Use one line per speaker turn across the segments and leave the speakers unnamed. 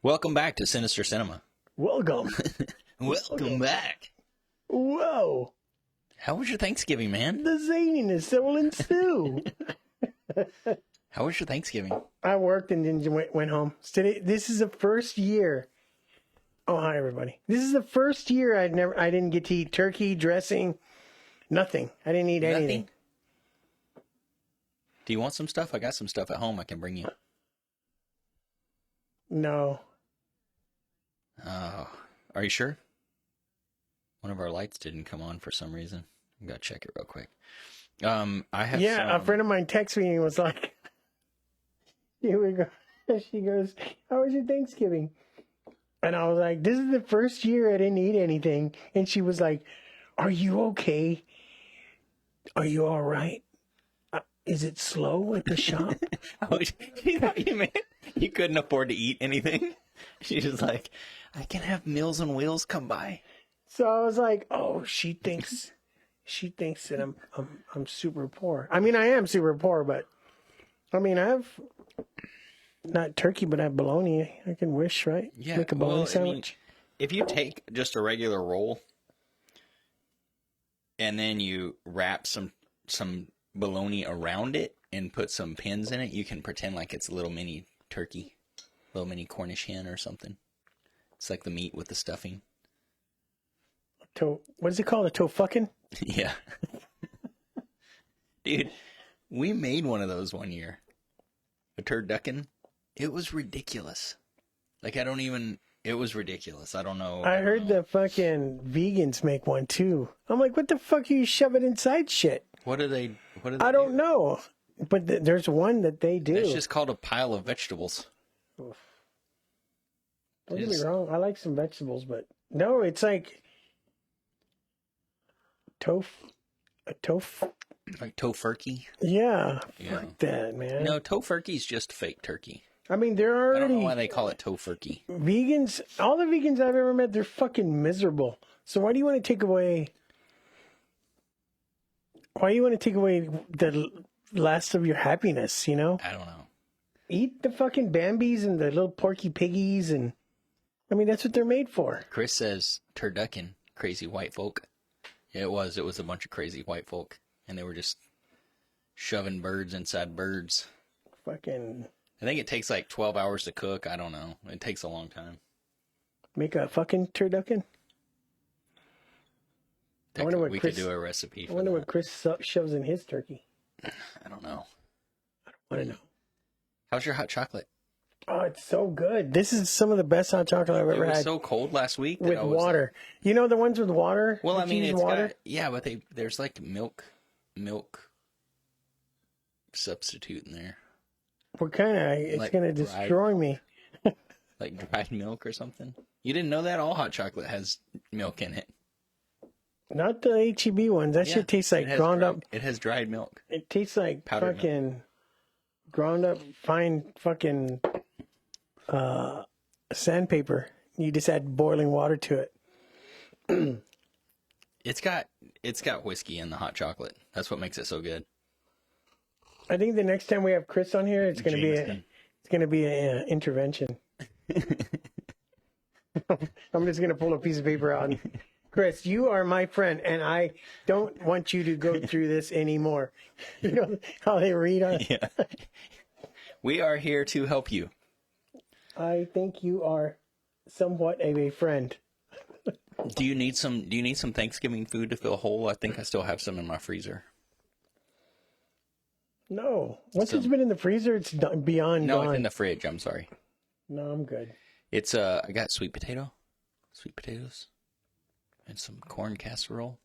Welcome back to Sinister Sinema.
Welcome.
Welcome back.
Whoa.
How was your Thanksgiving, man?
The zaniness that will ensue.
How was your Thanksgiving?
I worked and then went home. This is the first year. Oh, hi, everybody. This is the first year I didn't get to eat turkey, dressing, nothing. I didn't eat anything.
Do you want some stuff? I got some stuff at home I can bring you.
No.
Oh, are you sure? One of our lights didn't come on for some reason. I gotta check it real quick. I have.
Yeah, a friend of mine texted me and was like, "Here we go." She goes, "How was your Thanksgiving?" And I was like, "This is the first year I didn't eat anything." And she was like, "Are you okay? Are you all right? Is it slow at the shop?"
She thought you couldn't afford to eat anything. She's just like, I can have Meals on Wheels come by.
So I was like, "Oh, she thinks that I'm super poor." I mean, I am super poor, but I mean, I have not turkey, but I have bologna. I can wish, right?
Yeah,
Make a bologna sandwich.
I mean, if you take just a regular roll and then you wrap some bologna around it and put some pins in it, you can pretend like it's a little mini turkey, little mini Cornish hen or something. It's like the meat with the stuffing.
What is it called? A tofucking?
Yeah. Dude, we made one of those one year. A turducken. It was ridiculous. Like, it was ridiculous. I don't know.
I heard the fucking vegans make one too. I'm like, what the fuck are you shoving inside shit?
What do they
I don't know. But there's one that they do.
It's just called a pile of vegetables.
Oof. Don't get me wrong. I like some vegetables, but no, it's like
Like tofurkey?
Yeah. Fuck that, man.
No, tofurkey's just fake turkey.
I mean, they're already...
I don't know why they call it tofurkey.
Vegans, all the vegans I've ever met, they're fucking miserable. So why do you want to take away... Why do you want to take away the last of your happiness, you know?
I don't know.
Eat the fucking Bambis and the little porky piggies and... I mean, that's what they're made for.
Chris says turducken, crazy white folk. Yeah, it was a bunch of crazy white folk. And they were just shoving birds inside birds.
Fucking...
I think it takes like 12 hours to cook. I don't know. It takes a long time.
Make a fucking turducken?
We could do a recipe for that.
I wonder what Chris shoves in his turkey.
I don't know.
I don't want to know.
How's your hot chocolate?
Oh, it's so good. This is some of the best hot chocolate I've ever had.
It was so cold last week.
With water. You know the ones with water?
Well, I mean, it's
water?
but there's like milk substitute in there.
What kind of? It's
like
going to destroy me.
Like dried milk or something? You didn't know that? All hot chocolate has milk in it.
Not the H-E-B ones. That shit tastes like ground up.
It has dried milk.
It tastes like
powdered
fucking
milk.
Ground up fine fucking sandpaper. You just add boiling water to it.
It's got whiskey in the hot chocolate. That's what makes it so good.
I think the next time we have Chris on here, it's going to be an intervention. I'm just going to pull a piece of paper out. And, Chris, you are my friend, and I don't want you to go through this anymore. You know how they read on it?
Yeah. We are here to help you.
I think you are somewhat of a friend.
Do you need some Thanksgiving food to fill whole? I think I still have some in my freezer.
No. Once it's been in the freezer, it's beyond
No,
gone.
it's in the fridge. I'm sorry.
No, I'm good.
It's I got sweet potatoes, and some corn casserole.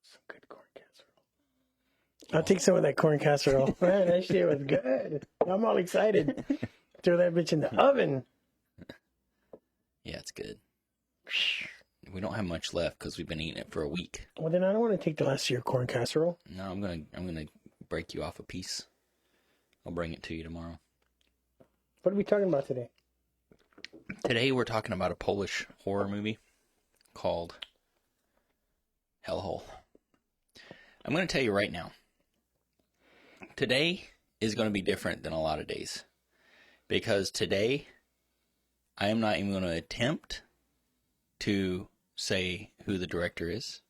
Some good corn casserole. I'll take some of that corn casserole. Man, that shit was good. I'm all excited. Throw that bitch in the oven.
Yeah, it's good. We don't have much left because we've been eating it for a week.
Well, then I don't want to take the last of your corn casserole.
No, I'm gonna break you off a piece. I'll bring it to you tomorrow.
What are we talking about today?
Today we're talking about a Polish horror movie called Hellhole. I'm going to tell you right now. Today is going to be different than a lot of days. Because today I am not even going to attempt to say who the director is.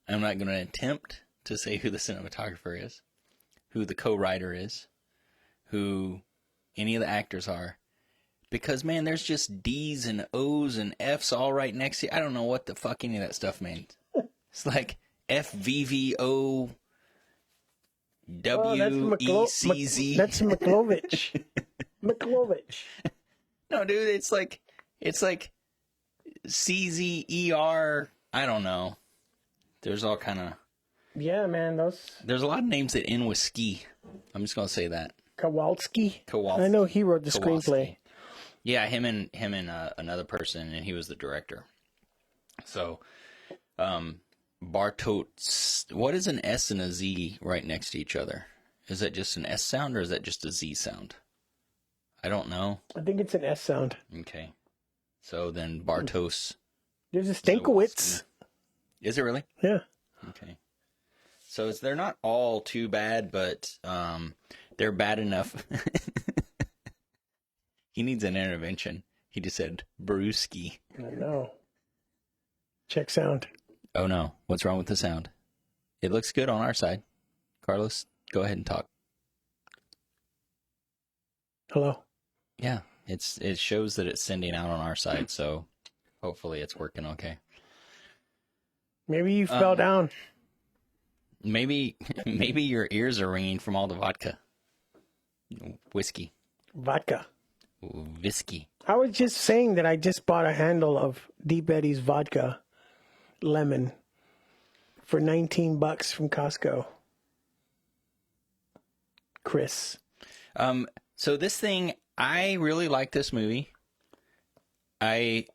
I'm not going to attempt to say who the cinematographer is, who the co-writer is, who any of the actors are. Because, man, there's just D's and O's and F's all right next to you. I don't know what the fuck any of that stuff means. It's like FVVO WECZ.
That's Miklovich. Miklovich.
No, dude, it's like CZER. I don't know. There's all kind of...
Yeah, man,
There's a lot of names that end with ski. I'm just going to say that.
Kowalski.
Kowalski.
I know he wrote the screenplay.
Yeah, him and another person, and he was the director. So, Bartos. What is an S and a Z right next to each other? Is that just an S sound, or is that just a Z sound? I don't know.
I think it's an S sound.
Okay. So then Bartos.
There's a Stankiewicz.
Is it really?
Yeah.
Okay. So they're not all too bad, but they're bad enough. He needs an intervention. He just said brewski.
I know. Check sound.
Oh no. What's wrong with the sound? It looks good on our side. Carlos, go ahead and talk.
Hello?
Yeah. It shows that it's sending out on our side, so hopefully it's working okay.
Maybe you fell down.
Maybe your ears are ringing from all the vodka. Whiskey.
Vodka.
Whiskey.
I was just saying that I just bought a handle of Deep Eddy's vodka lemon for $19 from Costco. Chris.
So this thing, I really like this movie. It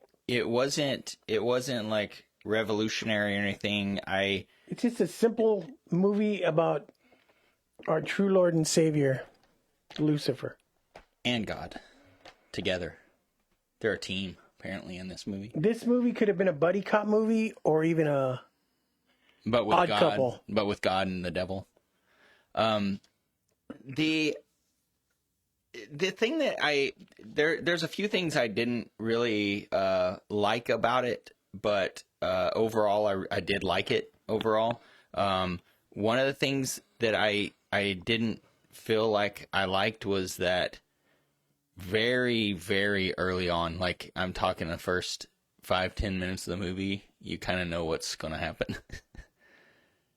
wasn't like revolutionary or anything.
It's just a simple movie about our true Lord and Savior, Lucifer.
And God. Together. They're a team, apparently, in this movie.
This movie could have been a buddy cop movie or even a Odd Couple.
But with God and the devil. The thing that there's a few things I didn't really like about it, but overall I did like it overall. One of the things that I didn't feel like I liked was that very, very early on, like I'm talking the first 5-10 minutes of the movie, you kind of know what's going to happen.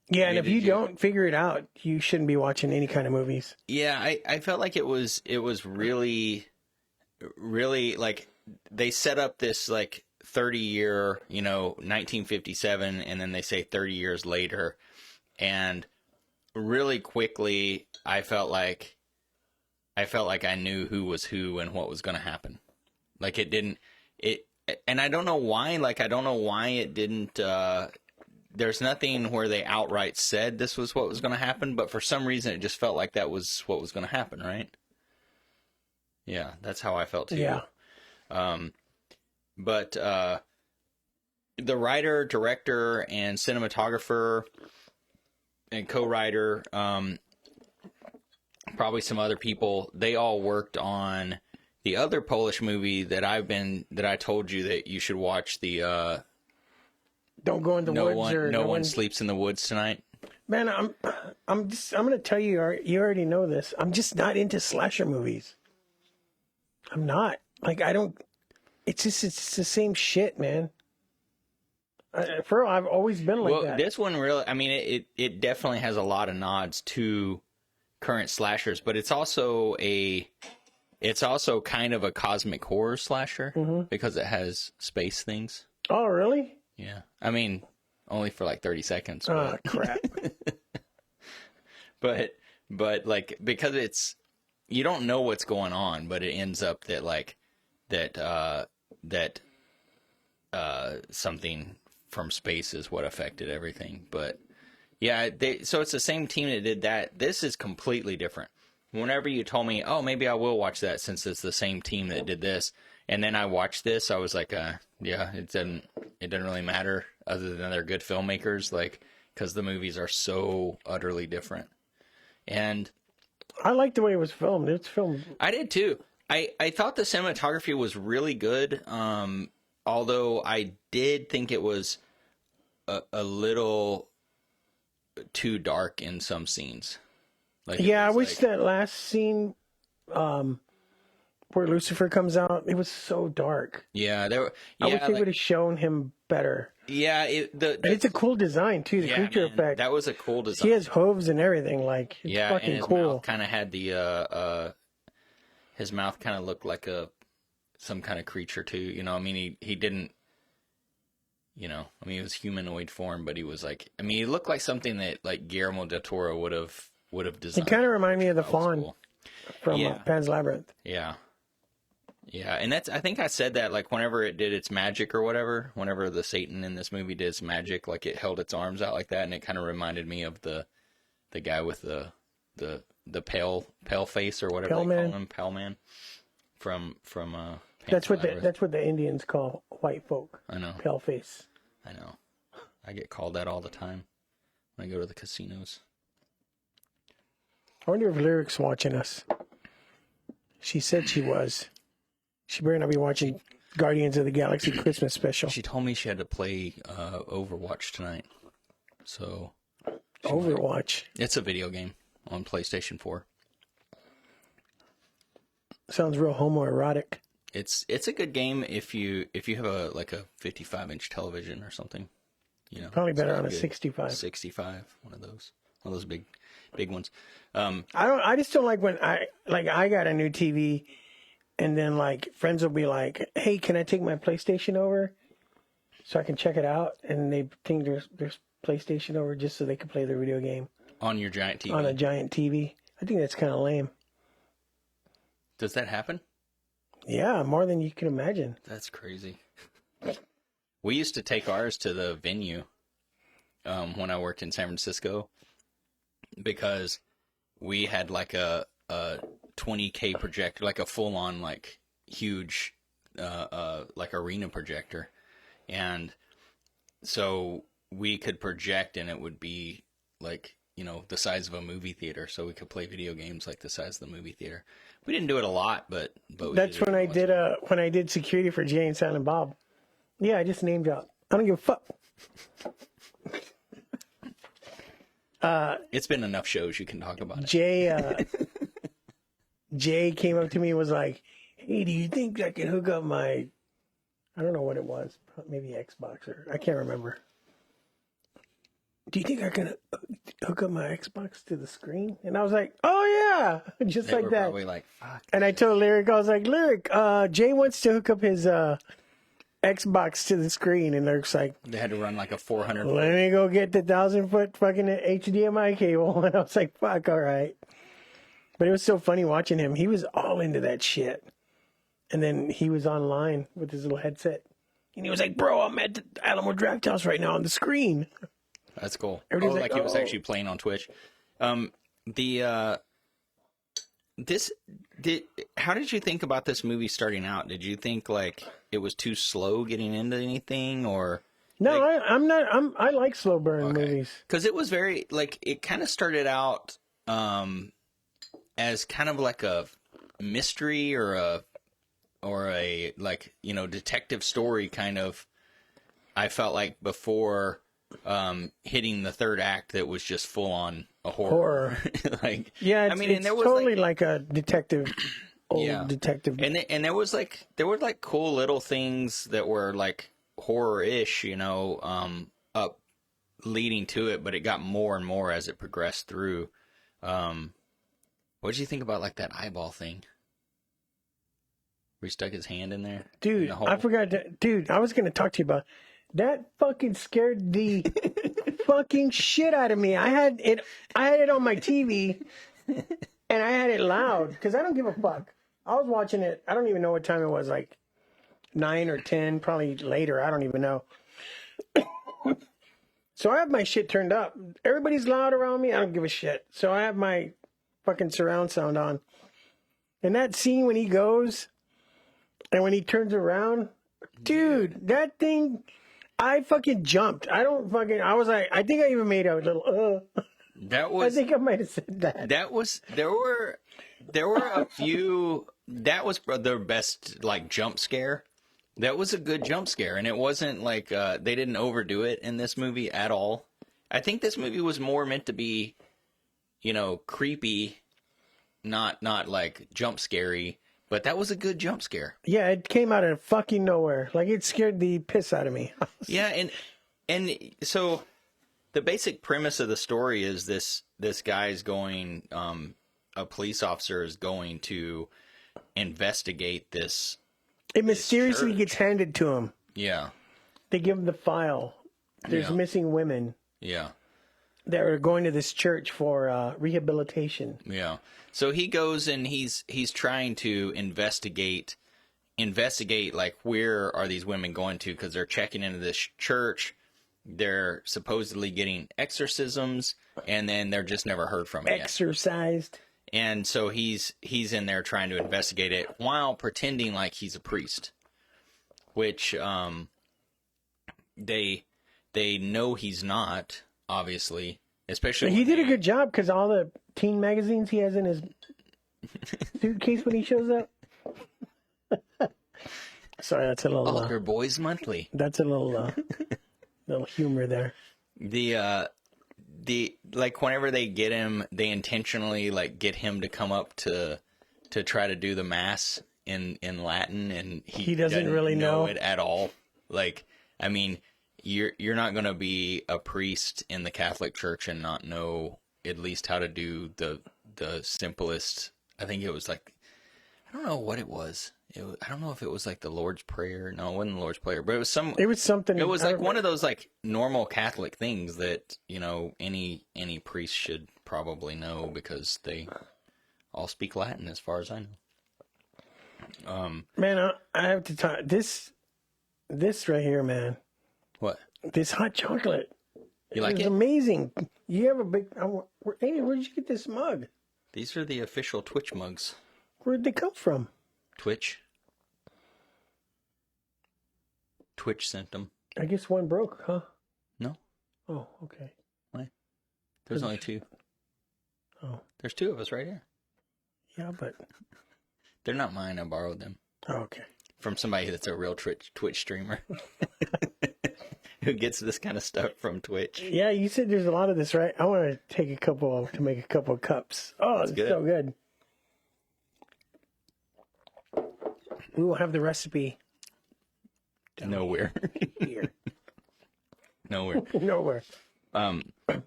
Yeah, and if you don't figure it out, you shouldn't be watching any kind of movies.
Yeah, I felt like it was really, really, like, they set up this, like, 30-year, 1957, and then they say 30 years later, and really quickly, I felt like I knew who was who and what was going to happen. Like, and I don't know why, it didn't, there's nothing where they outright said this was what was going to happen, but for some reason it just felt like that was what was going to happen, right? Yeah, that's how I felt too.
Yeah.
But the writer, director, and cinematographer and co-writer, probably some other people, they all worked on the other Polish movie that I told you that you should watch, the
Don't go in the woods.
No one sleeps in the woods tonight.
Man, I'm gonna tell you. You already know this. I'm just not into slasher movies. I'm not. Like, I don't. It's the same shit, man. I've always been like that.
This one really. I mean, it definitely has a lot of nods to current slashers, but it's also kind of a cosmic horror slasher because it has space things.
Oh, really?
Yeah. I mean, only for like 30 seconds.
Oh, crap.
but like, because you don't know what's going on, but it ends up that something from space is what affected everything. But yeah, so it's the same team that did that. This is completely different. Whenever you told me, oh, maybe I will watch that since it's the same team that did this, and then I watched this, I was like, yeah, it doesn't really matter other than they're good filmmakers, like, because the movies are so utterly different. And
I like the way it was filmed. It's filmed.
I did too. I thought the cinematography was really good. Although I did think it was a little too dark in some scenes. Like
Yeah, I wish that last scene where Lucifer comes out, it was so dark.
Yeah,
I wish they would have shown him better.
Yeah,
and it's a cool design too. The creature effect.
That was a cool design.
He has hooves and everything. Like, it's fucking
and his
cool.
mouth kind of had the his mouth kind of looked like some kind of creature too. You know, I mean, he didn't. You know, I mean, he was humanoid form, but he was like, I mean, he looked like something that like Guillermo del Toro would have designed.
It kind of reminded me of the fawn from Pan's Labyrinth.
Yeah. Yeah, and I think I said that, like, whenever it did its magic or whatever, whenever the Satan in this movie did its magic, like, it held its arms out like that, and it kind of reminded me of the guy with the pale face or whatever they call him, Pale Man, from
that's what the Indians call white folk.
I know.
Pale face.
I know. I get called that all the time when I go to the casinos.
I wonder if Lyric's watching us. She said she was. She better not be watching Guardians of the Galaxy Christmas special.
She told me she had to play Overwatch tonight. So
Overwatch.
It's a video game on PlayStation 4.
Sounds real homoerotic.
It's a good game if you have a 55-inch television or something. You know,
probably better on a 65.
65, one of those big ones.
I just don't like when I got a new TV. And then, like, friends will be like, hey, can I take my PlayStation over so I can check it out? And they think there's PlayStation over just so they can play their video game.
On your giant TV?
On a giant TV. I think that's kind of lame.
Does that happen?
Yeah, more than you can imagine.
That's crazy. We used to take ours to the venue when I worked in San Francisco because we had, like, a 20K projector, like a full-on, like, huge, like, arena projector. And so we could project and it would be, like, you know, the size of a movie theater. So we could play video games like the size of the movie theater. We didn't do it a lot, but we
that's when I did security for Jay and Silent Bob. Yeah, I just name dropped. I don't give a fuck.
It's been enough shows you can talk about it.
Jay came up to me and was like, hey, do you think I can hook up my, I don't know what it was, maybe Xbox or, I can't remember. Do you think I can hook up my Xbox to the screen? And I was like, oh yeah, just
they
like
were
that.
Probably like, fuck.
And I told Lyric, I was like, Lyric, Jay wants to hook up his Xbox to the screen. And Lyric's like,
they had to run like a 400.
Let me go get the 1,000-foot fucking HDMI cable. And I was like, fuck, all right. But it was so funny watching him. He was all into that shit. And then he was online with his little headset. And he was like, bro, I'm at the Alamo Draft House right now on the screen.
That's cool.
Everybody's
like he was actually playing on Twitch. How did you think about this movie starting out? Did you think like it was too slow getting into anything or?
No, like, I like slow burn movies.
Cause it was very like, it kind of started out, as kind of like a mystery or a like, you know, detective story kind of. I felt like before hitting the third act that was just full on a horror. Like,
yeah, I mean, it's and there was totally like a detective, detective.
And there were like cool little things that were like horror-ish, you know, up leading to it, but it got more and more as it progressed through. What did you think about like that eyeball thing? Where he stuck his hand in there?
Dude, I forgot to, dude, I was going to talk to you about that. Fucking scared the fucking shit out of me. I had it on my TV and I had it loud because I don't give a fuck. I was watching it. I don't even know what time it was, like 9 or 10, probably later. I don't even know. So I have my shit turned up. Everybody's loud around me. I don't give a shit. So I have my fucking surround sound on. And that scene when he goes and when he turns around, dude, that thing, I fucking jumped. I was like, I think I even made a little,
That was.
I think I might have said that.
There were There were a few. That was their best like jump scare. That was a good jump scare, and it wasn't like they didn't overdo it in this movie at all. I think this movie was more meant to be, creepy, not like jump scary. But that was a good jump scare.
Yeah, it came out of fucking nowhere. Like, it scared the piss out of me.
Yeah, and so the basic premise of the story is this guy's going, a police officer is going to investigate this.
It mysteriously
church.
gets handed to him.
Yeah.
They give him the file. There's
Yeah.
missing women
Yeah.
that are going to this church for rehabilitation.
Yeah. So he goes and he's trying to investigate like where are these women going to, because they're checking into this church. They're supposedly getting exorcisms, and then they're just never heard from it yet.
Exorcised.
And so he's in there trying to investigate it while pretending like he's a priest, which they know he's not, obviously, especially
He did a good job because all the teen magazines he has in his suitcase when he shows up. Sorry, that's a little.
Altar Boys Monthly.
That's a little humor there.
The like whenever they get him, they intentionally like get him to come up to try to do the mass in Latin, and he
doesn't really know
it at all. Like, I mean, you're not going to be a priest in the Catholic Church and not know at least how to do the simplest. I think it was like, I don't know what it was. I don't know if it was like the Lord's Prayer. No, it wasn't the Lord's Prayer, but it was something. It was like one of those like normal Catholic things that any priest should probably know because they all speak Latin, as far as I know.
Man, I have to talk this right here, man.
What?
This hot chocolate.
You like
It's
it?
amazing. You have a big. Hey, where'd you get this mug?
These are the official Twitch mugs.
Where'd they come from?
Twitch sent them.
I guess one broke, huh?
No,
Oh, okay.
there's only two.
Oh,
There's two of us right here.
yeah, but
They're not mine. I borrowed them
okay.
from somebody that's a real Twitch streamer who gets this kind of stuff from Twitch.
Yeah, you said there's a lot of this, right? I want to take a couple to make a couple of cups. Oh, it's
good.
so good. We will have the recipe
Nowhere.
here.
Nowhere.
Nowhere.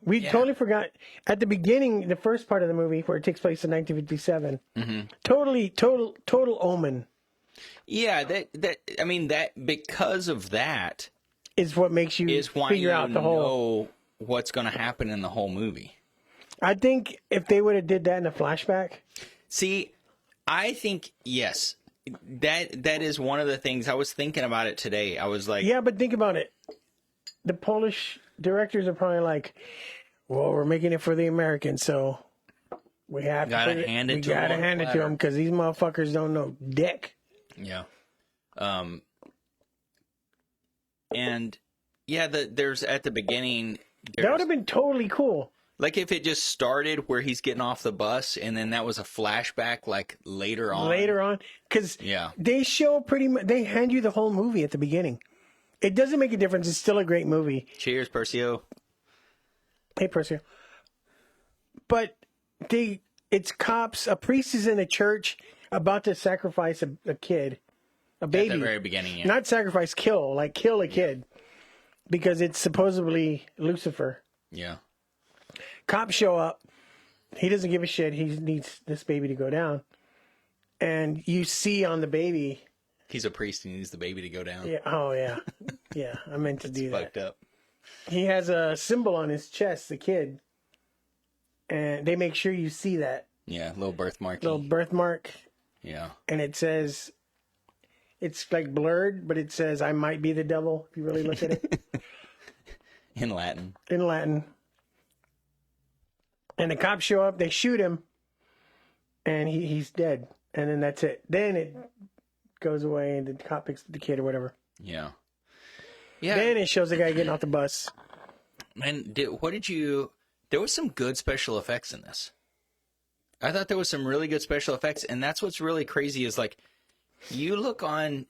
We totally forgot at the beginning, the first part of the movie where it takes place in 1957. Mm-hmm. Total omen.
Yeah, that because of that
Is what makes you
is why
figure
you
out the whole.
know what's going to happen in the whole movie.
I think if they would have did that in a flashback.
See, I think yes. That is one of the things I was thinking about it today. I was like,
Yeah, but think about it. The Polish directors are probably like, well, we're making it for the Americans, so we have
Gotta hand it to
We gotta
them on a
hand it to
platter.
them because these motherfuckers don't know dick.
yeah. And yeah, there's at the beginning.
That would have been totally cool.
Like if it just started where he's getting off the bus, and then that was a flashback, like later on.
Because
Yeah.
they show pretty much, they hand you the whole movie at the beginning. It doesn't make a difference. It's still a great movie.
Cheers, Percio.
Hey, Percy. But it's cops. A priest is in a church about to sacrifice a kid, a baby.
At the very beginning, yeah.
Not sacrifice, kill a kid, because it's supposedly Lucifer.
Yeah.
Cops show up. He doesn't give a shit. He needs this baby to go down. And you see on the baby.
He's a priest and he needs the baby to go down.
Yeah. Oh, yeah. Yeah, I meant to do that.
Fucked up.
He has a symbol on his chest, the kid. And they make sure you see that.
Yeah, little birthmark.
Little birthmark.
Yeah.
And it says, it's like blurred, but it says, I might be the devil, if you really look at it.
In Latin.
In Latin. And the cops show up, they shoot him, and he's dead. And then that's it. Then it goes away, and the cop picks up the kid or whatever.
Yeah. Yeah.
Then it shows the guy getting off the bus.
Man, there was some good special effects in this. I thought there was some really good special effects, and that's what's really crazy is like, you look on.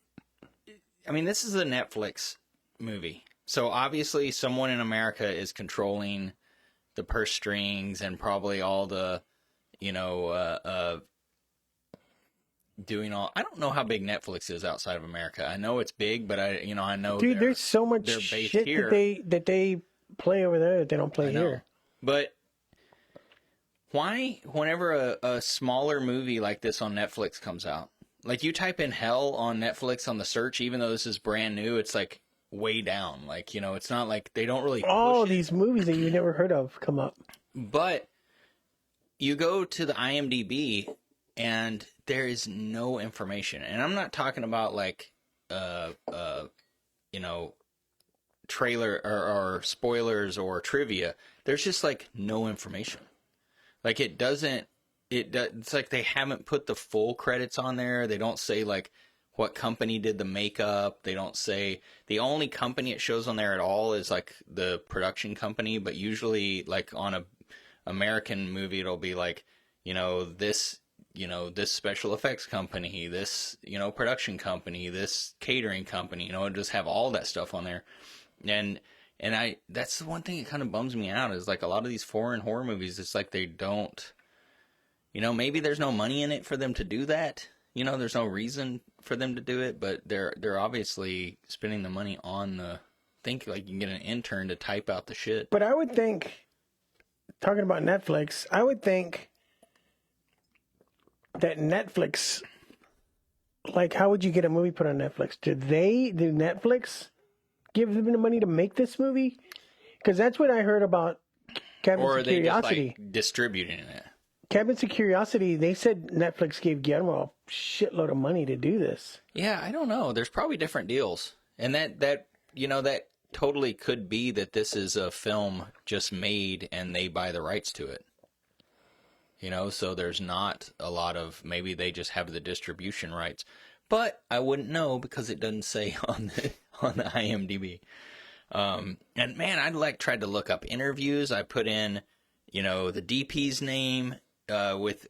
I mean, this is a Netflix movie, so obviously someone in America is controlling the purse strings and probably all the, doing all. I don't know how big Netflix is outside of America. I know it's big, but I know.
Dude, there's so much shit
here.
that they play over there that they don't play here.
But why, whenever a smaller movie like this on Netflix comes out, like you type in Hell on Netflix on the search, even though this is brand new, it's like way down. Like, it's not like they don't really push
all these movies that you've never heard of come up.
But you go to the IMDb and there is no information. And I'm not talking about like, trailer or spoilers or trivia. There's just like no information. Like it's like they haven't put the full credits on there. They don't say like what company did the makeup. They don't say, the only company it shows on there at all is like the production company. But usually like on a American movie, it'll be like, this special effects company, this, production company, this catering company, it'll just have all that stuff on there. And that's the one thing that kind of bums me out is like a lot of these foreign horror movies, it's like they don't, maybe there's no money in it for them to do that. There's no reason for them to do it, but they're obviously spending the money on think like you can get an intern to type out the shit.
But I would think, talking about Netflix, I would think that Netflix, like, how would you get a movie put on Netflix? Do Netflix give them the money to make this movie? Because that's what I heard about Cabins of Curiosity.
Or are they just like distributing it?
Cabins of Curiosity, they said Netflix gave Guillermo a shitload of money to do this.
Yeah, I don't know. There's probably different deals. And that totally could be that this is a film just made and they buy the rights to it. So there's not a lot of, maybe they just have the distribution rights. But I wouldn't know because it doesn't say on the IMDb. And man, I tried to look up interviews. I put in, the DP's name with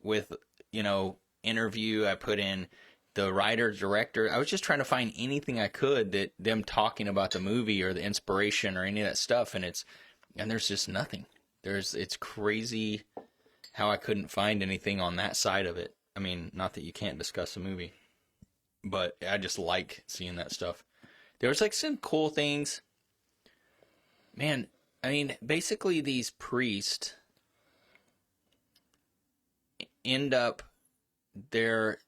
interview. I put in the writer, director. I was just trying to find anything I could that them talking about the movie or the inspiration or any of that stuff. And there's just nothing. It's crazy how I couldn't find anything on that side of it. I mean, not that you can't discuss a movie, but I just like seeing that stuff. There was like some cool things. Man, I mean, basically these priests end up, they're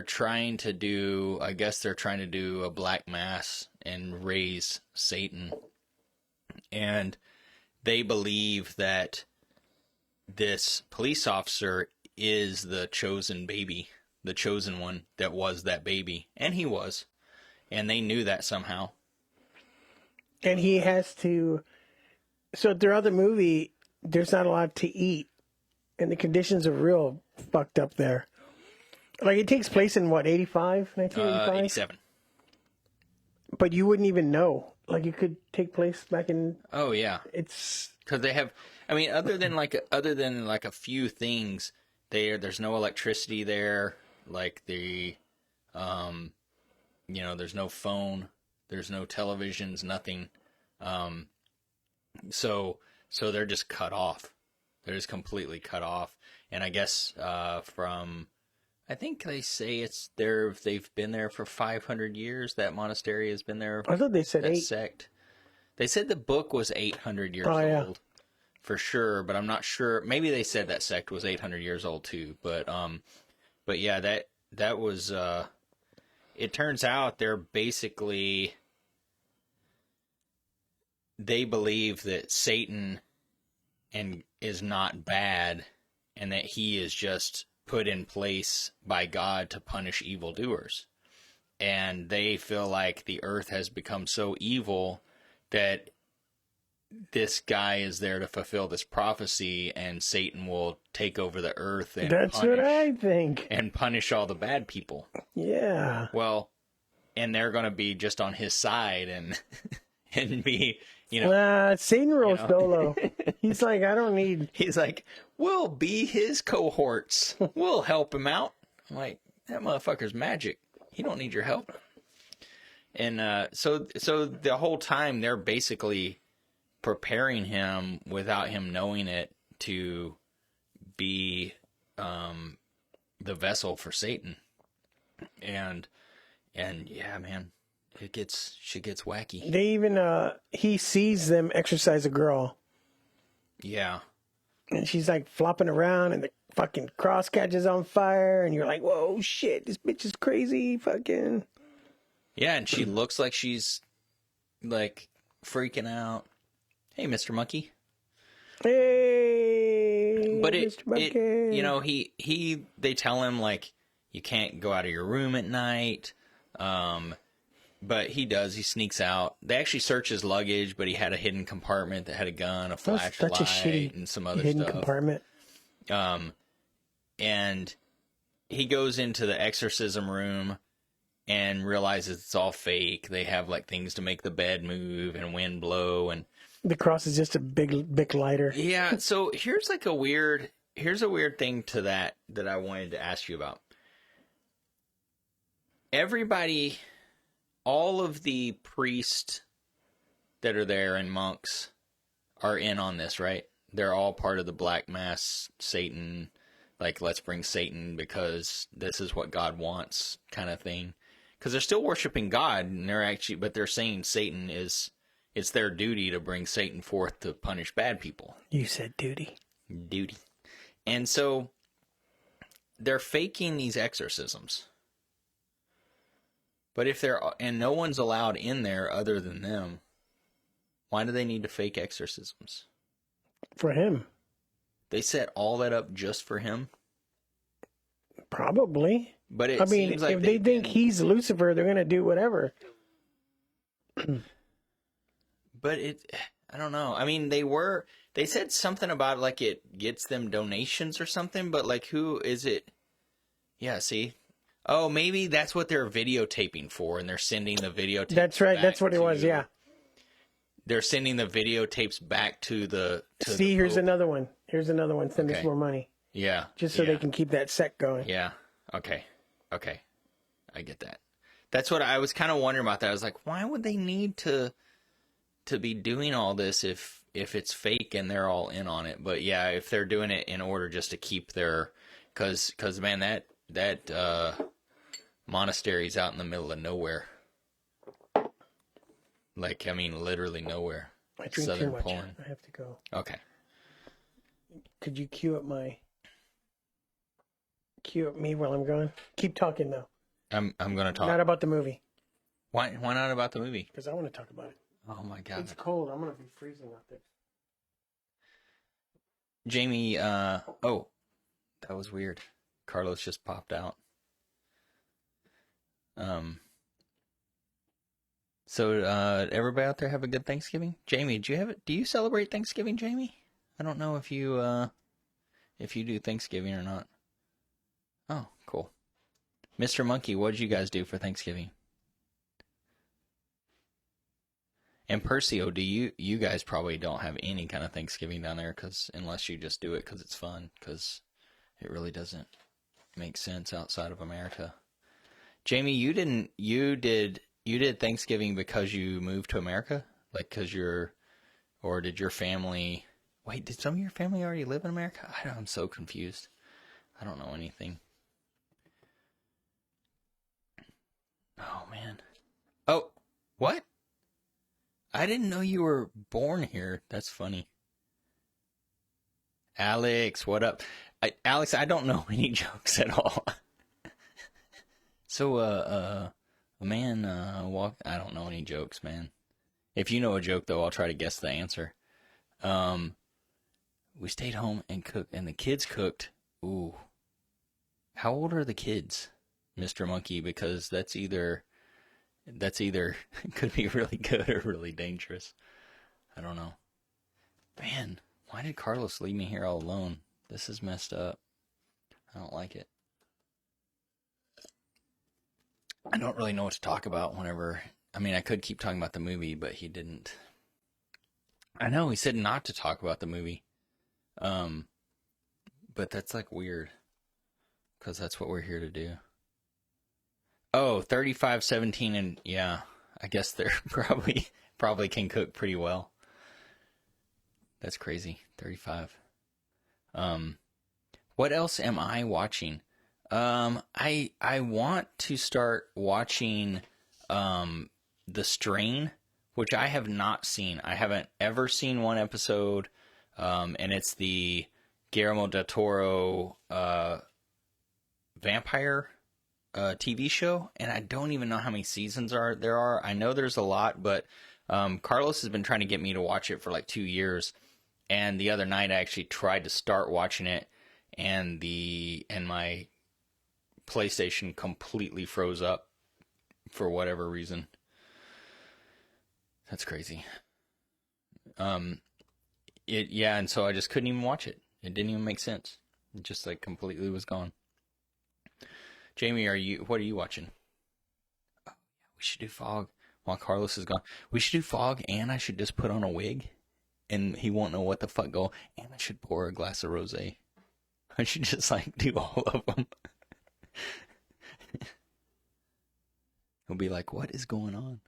trying to do, I guess they're trying to do a black mass and raise Satan. And they believe that this police officer is the chosen baby, the chosen one that was that baby. And he was. And they knew that somehow.
And he has to... So throughout the movie, there's not a lot to eat. And the conditions are real fucked up there. Like, it takes place in, what, 1985?
87.
But you wouldn't even know. Like, it could take place back in...
Oh, yeah.
It's...
Because they have... I mean, other than a few things, there's no electricity there. Like, there's no phone. There's no televisions, nothing. So they're just cut off. They're just completely cut off. And I guess I think they say they've been there for 500 years. That monastery has been there.
I thought they said 8.
Sect. They said the book was 800 years
yeah.
old for sure, but I'm not sure. Maybe they said that sect was 800 years old too. But yeah, that was. It turns out they're basically. They believe that Satan is not bad, and that he is just put in place by God to punish evildoers. And they feel like the earth has become so evil that this guy is there to fulfill this prophecy, and Satan will take over the earth and
That's what I think.
And punish all the bad people.
Yeah.
Well, and they're going to be just on his side and be You know,
Satan rolls
know.
solo. He's like, I don't need.
he's like, we'll be his cohorts. We'll help him out. I'm like, that motherfucker's magic. He don't need your help. And so the whole time they're basically preparing him without him knowing it to be the vessel for Satan. And yeah, man, shit gets wacky.
They even he sees them exercise a girl,
Yeah.
and she's like flopping around, and the fucking cross catches on fire, and you're like, whoa, shit, this bitch is crazy, fucking.
Yeah, and she looks like she's like freaking out. Hey, Mr. Monkey.
Hey,
But
Mr. Monkey.
you know, they tell him like you can't go out of your room at night. But he does. He sneaks out. They actually search his luggage, but he had a hidden compartment that had a gun, a flashlight, and some other
hidden
stuff.
compartment.
And he goes into the exorcism room and realizes it's all fake. They have like things to make the bed move and wind blow, and
The cross is just a big lighter.
yeah. So here's a weird thing to that I wanted to ask you about. Everybody, all of the priests that are there and monks are in on this, right? They're all part of the Black Mass Satan, like, let's bring Satan because this is what God wants kind of thing. Because they're still worshiping God, and but they're saying Satan it's their duty to bring Satan forth to punish bad people.
You said duty.
Duty. And so they're faking these exorcisms. But and no one's allowed in there other than them, why do they need to fake exorcisms?
For him.
They set all that up just for him?
Probably.
But
I mean,
seems like
if they think he's Lucifer, they're going to do whatever.
But I don't know. I mean, they said something about like it gets them donations or something, but like who is it? Yeah, see? Oh, maybe that's what they're videotaping for, and they're sending the videotapes.
That's right. That's what it was, yeah.
They're sending the videotapes back to
See, here's another one. Here's another one. Send us more money.
Yeah.
Just so they can keep that sect going.
Yeah. Okay. I get that. That's what I was kind of wondering about that. I was like, why would they need to be doing all this if it's fake and they're all in on it? But yeah, if they're doing it in order just to keep their, cause man, that monastery's out in the middle of nowhere. Like, I mean, literally nowhere.
I drink
Southern
too much.
Poland.
I have to go.
Okay.
Could you cue up me while I'm gone? Keep talking though.
I'm gonna talk.
Not about the movie.
Why not about the movie?
Because I want to talk about it.
Oh my god.
It's cold. I'm gonna be freezing out there.
Jamie, oh, that was weird. Carlos just popped out. So everybody out there have a good Thanksgiving? Jamie, do you celebrate Thanksgiving, Jamie? I don't know if you do Thanksgiving or not. Oh, cool. Mr. Monkey, what did you guys do for Thanksgiving? And Percio, you guys probably don't have any kind of Thanksgiving down there, unless you just do it because it's fun, because it really doesn't make sense outside of America. Jamie, you did Thanksgiving because you moved to America? Like, or did your family, wait, did some of your family already live in America? I'm so confused. I don't know anything. Oh, man. Oh, what? I didn't know you were born here. That's funny. Alex, what up? Alex, I don't know any jokes at all. So, a man I don't know any jokes, man. If you know a joke, though, I'll try to guess the answer. We stayed home and cooked, and the kids cooked. Ooh. How old are the kids, Mr. Monkey? Because that's either could be really good or really dangerous. I don't know. Man, why did Carlos leave me here all alone? This is messed up. I don't like it. I don't really know what to talk about whenever... I mean, I could keep talking about the movie, but he didn't I know he said not to talk about the movie. But that's like weird because that's what we're here to do. Oh, 35-17 and yeah, I guess they're probably can cook pretty well. That's crazy. 35. What else am I watching? I want to start watching The Strain, which I have not seen. I haven't ever seen one episode. And it's the Guillermo del Toro vampire TV show, and I don't even know how many seasons there are. I know there's a lot, but Carlos has been trying to get me to watch it for like 2 years. And the other night I actually tried to start watching it, and my PlayStation completely froze up for whatever reason. That's crazy. And so I just couldn't even watch it. It didn't even make sense. It just like completely was gone. Jamie, what are you watching? Oh, we should do Fog while Carlos is gone. We should do Fog, and I should just put on a wig, and he won't know what the fuck go. And I should pour a glass of rosé. I should just like do all of them. He'll be like, "What is going on?"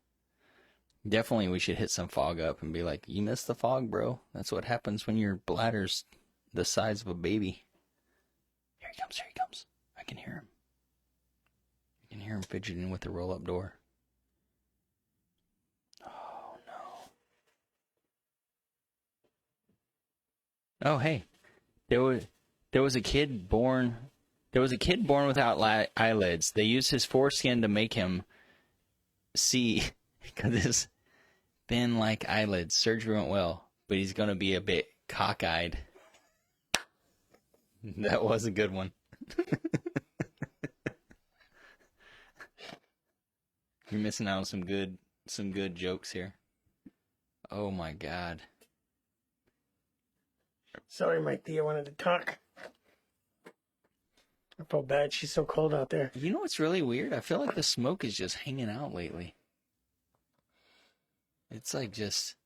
Definitely, we should hit some Fog up and be like, "You missed the Fog, bro. That's what happens when your bladder's the size of a baby." Here he comes. Here he comes. I can hear him. I can hear him fidgeting with the roll-up door. Oh no. Oh hey, there was a kid born. There was a kid born without eyelids. They used his foreskin to make him see because his thin like eyelids. Surgery went well, but he's gonna be a bit cockeyed. That was a good one. You're missing out on some good jokes here. Oh my god.
Sorry, Mike D, I wanted to talk. I felt bad. She's so cold out there.
You know what's really weird? I feel like the smoke is just hanging out lately. It's like just...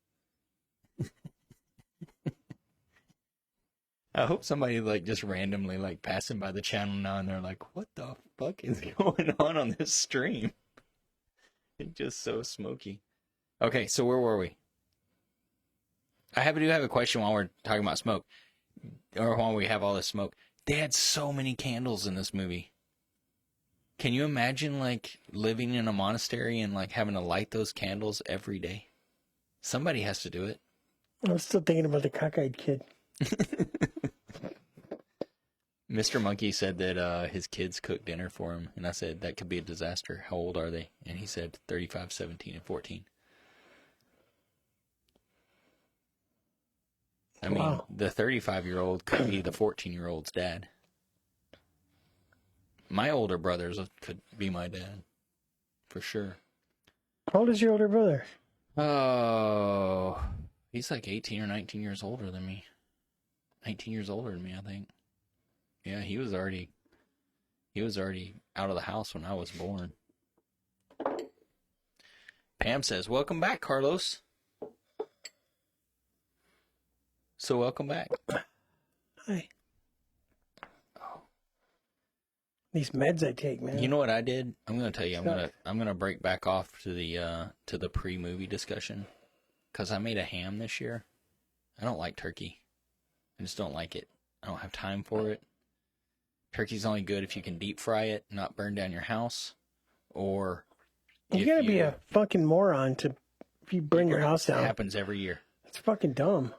I hope somebody like just randomly like passing by the channel now and they're like, what the fuck is going on this stream? It's just so smoky. Okay, so where were we? I do have a question while we're talking about smoke. Or while we have all this smoke. They had so many candles in this movie. Can you imagine like living in a monastery and like having to light those candles every day? Somebody has to do it.
I'm still thinking about the cockeyed kid.
Mr. Monkey said that his kids cooked dinner for him, and I said that could be a disaster. How old are they? And he said 35, 17, and 14. I mean,
Wow.
the 35-year-old could be the 14-year-old's dad. My older brothers could be my dad, for sure.
How old is your older brother?
Oh, he's like 18 or 19 years older than me. 19 years older than me, I think. Yeah, he was already out of the house when I was born. Pam says, "Welcome back, Carlos." So welcome back.
Hi. Oh. These meds I take, man.
You know what I did? I'm going to tell you. I'm gonna break back off to the pre-movie discussion because I made a ham this year. I don't like turkey. I just don't like it. I don't have time for it. Turkey's only good if you can deep fry it, not burn down your house, or
you gotta be a fucking moron if you burn your house down.
It happens every year.
It's fucking dumb.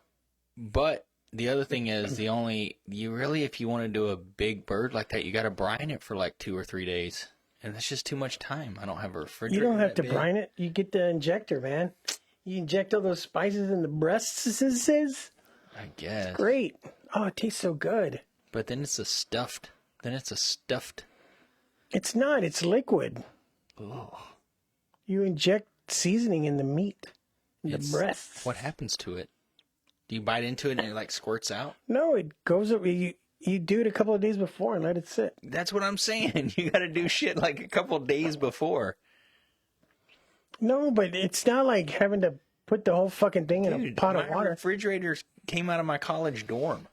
But the other thing is, if you want to do a big bird like that, you got to brine it for like 2 or 3 days. And that's just too much time. I don't have a refrigerator.
You don't have to brine it. You get the injector, man. You inject all those spices in the breasts,
I guess.
It's great. Oh, it tastes so good.
But then it's a stuffed.
It's not. It's liquid.
Ugh.
You inject seasoning in the meat, in the breasts.
What happens to it? Do you bite into it and it like squirts out?
No, it goes up. You do it a couple of days before and let it sit.
That's what I'm saying. You got to do shit like a couple of days before.
No, but it's not like having to put the whole fucking thing in a pot of
my
water.
refrigerators came out of my college dorm.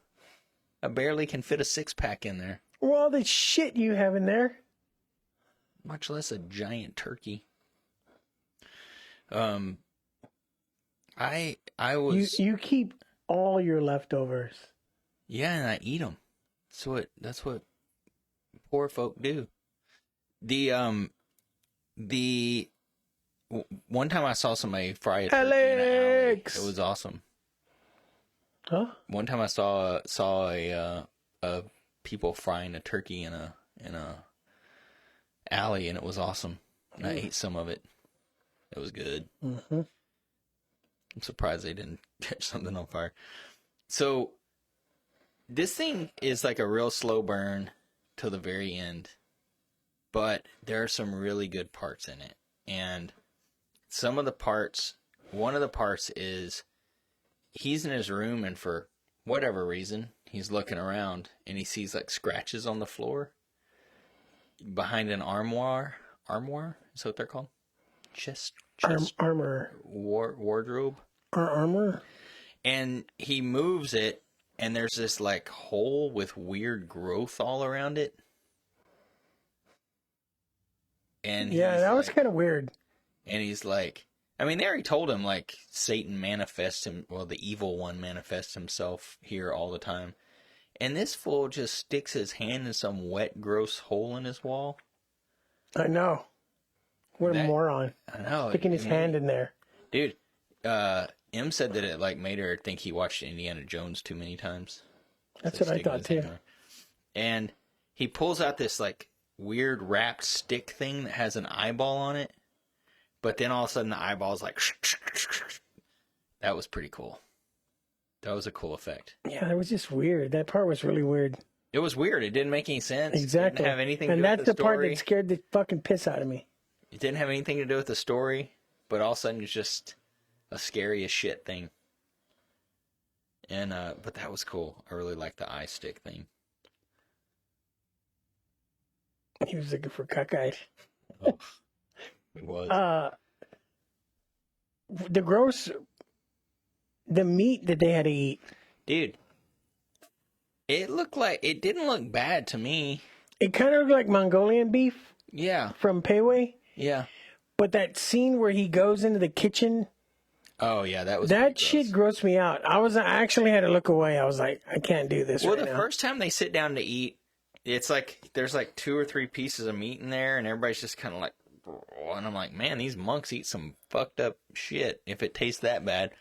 I barely can fit a 6-pack in there,
Well, all the shit you have in there.
much less a giant turkey. I was
You keep all your leftovers.
yeah, and I eat them. That's what poor folk do. The one time I saw somebody fry a turkey in an alley.
Alex!
It was awesome.
Huh?
One time I saw a people frying a turkey in a alley, and it was awesome. And I ate some of it. It was good.
Mm-hmm.
I'm surprised they didn't catch something on fire. So this thing is like a real slow burn till the very end, but there are some really good parts in it. And some of the parts, one of the parts is he's in his room, and for whatever reason, he's looking around and he sees like scratches on the floor behind an armoire. Armoire? Is that what they're called? Chest
Armor.
wardrobe.
Armor?
And he moves it, and there's this like hole with weird growth all around it. And
yeah, that was kind of weird.
And he's like, I mean, they already told him like Satan manifests him, well, the evil one manifests himself here all the time. And this fool just sticks his hand in some wet, gross hole in his wall.
I know. What a moron.
I know.
Sticking his hand in there.
Dude, M said that it like made her think he watched Indiana Jones too many times.
That's what I thought too.
And he pulls out this like weird wrapped stick thing that has an eyeball on it. But then all of a sudden the eyeball's like... That was pretty cool. That was a cool effect.
Yeah, that was just weird. That part was really weird.
It was weird. It didn't make any sense.
Exactly.
It didn't have anything to
and
do
that's
with the
the part
story.
that scared the fucking piss out of me.
It didn't have anything to do with the story, but all of a sudden it's just a scary as shit thing. And but that was cool. I really liked the eye stick thing.
He was looking for cockeyed.
Oh, it was.
The meat that they had to eat.
Dude, it didn't look bad to me.
It kind of looked like Mongolian beef.
Yeah.
From Payway.
Yeah.
But that scene where he goes into the kitchen.
Oh yeah,
that shit grossed me out. I actually had to look away. I was like, I can't do this.
Well,
right
the
now.
first time they sit down to eat, it's like there's like 2 or 3 pieces of meat in there, and everybody's just kind of like, and I'm like, man, these monks eat some fucked up shit if it tastes that bad.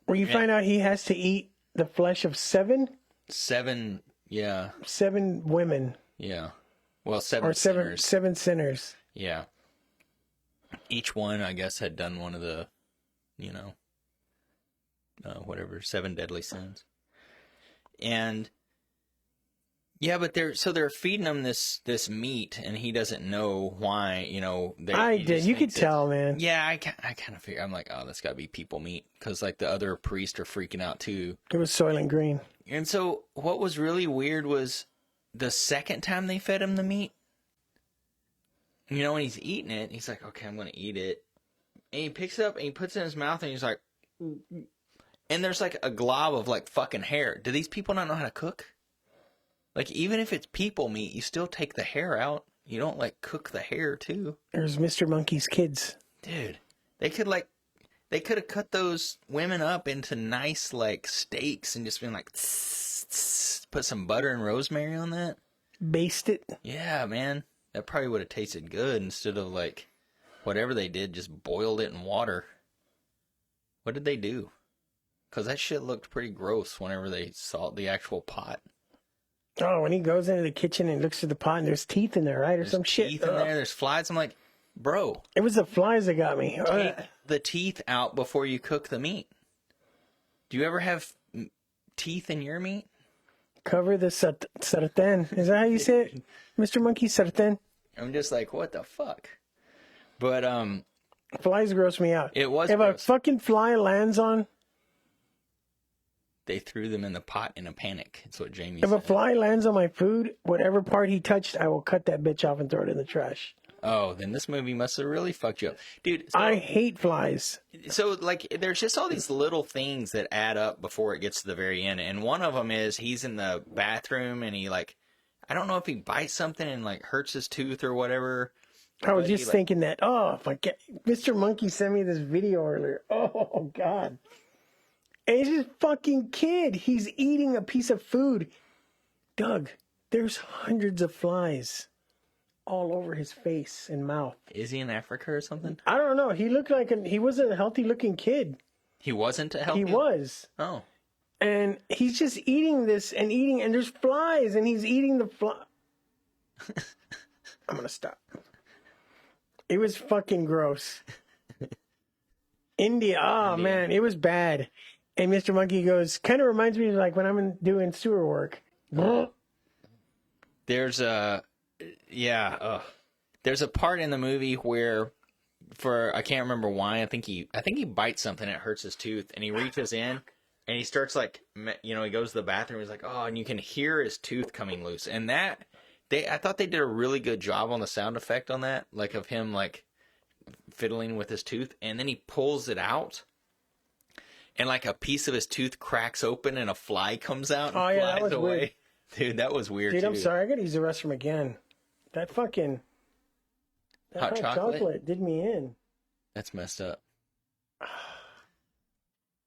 Where you find out he has to eat the flesh of 7?
7, yeah.
7 women.
Yeah. Well, 7
or
sinners.
7 sinners.
Yeah. Each one, I guess, had done one of the, whatever, 7 deadly sins. And yeah, but they're feeding him this meat, and he doesn't know why.
I did. You could tell, man.
Yeah, I kind of figure. I'm like, oh, that's got to be people meat, because like the other priests are freaking out too.
It was Soylent Green.
And so, what was really weird was the second time they fed him the meat. When he's eating it, he's like, okay, I'm gonna eat it, and he picks it up and he puts it in his mouth, and he's like, and there's like a glob of like fucking hair. Do these people not know how to cook? Like, even if it's people meat, you still take the hair out. You don't, like, cook the hair, too.
There's Mr. Monkey's kids.
Dude, they could have cut those women up into nice, like, steaks and just been like, put some butter and rosemary on that.
Baste it.
Yeah, man. That probably would have tasted good instead of, like, whatever they did, just boiled it in water. What did they do? Because that shit looked pretty gross whenever they saw the actual pot.
Oh, when he goes into the kitchen and looks at the pot and there's teeth in there, right? Or
there's
some shit.
Teeth in there, there's flies. I'm like, bro.
It was the flies that got me.
Take the teeth out before you cook the meat. Do you ever have teeth in your meat?
Cover the sartén. Is that how you say it? Mr. Monkey, sartén?
I'm just like, what the fuck? But,
flies gross me out.
It was
If
gross.
a fucking fly lands on...
They threw them in the pot in a panic. That's what Jamie
If
said.
a fly lands on my food, whatever part he touched, I will cut that bitch off and throw it in the trash.
Oh, then this movie must have really fucked you up. Dude,
I hate flies.
so, like, there's just all these little things that add up before it gets to the very end. And one of them is he's in the bathroom and he, like, I don't know if he bites something and, like, hurts his tooth or whatever.
I was
But
just thinking that, if I get, Mr. Monkey sent me this video earlier. Oh, God. And it's this fucking kid. He's eating a piece of food. Doug, there's hundreds of flies all over his face and mouth.
Is he in Africa or something?
I don't know. He looked like he wasn't a healthy looking kid.
He wasn't a healthy?
He was.
Oh.
And he's just eating this and eating, and there's flies, and he's eating the fly. I'm going to stop. It was fucking gross. India, man, it was bad. And Mr. Monkey goes, kind of reminds me of like when I'm doing sewer work.
There's a part in the movie where, I can't remember why, I think he bites something, it hurts his tooth, and he reaches in, and he starts like, he goes to the bathroom, he's like, oh, and you can hear his tooth coming loose, and I thought they did a really good job on the sound effect on that, like of him like fiddling with his tooth, and then he pulls it out, and like a piece of his tooth cracks open, and a fly comes out and flies
that was
away.
weird.
Dude, that was weird.
Dude,
too.
I'm sorry, I gotta use the restroom again. That hot chocolate did me in.
That's messed up.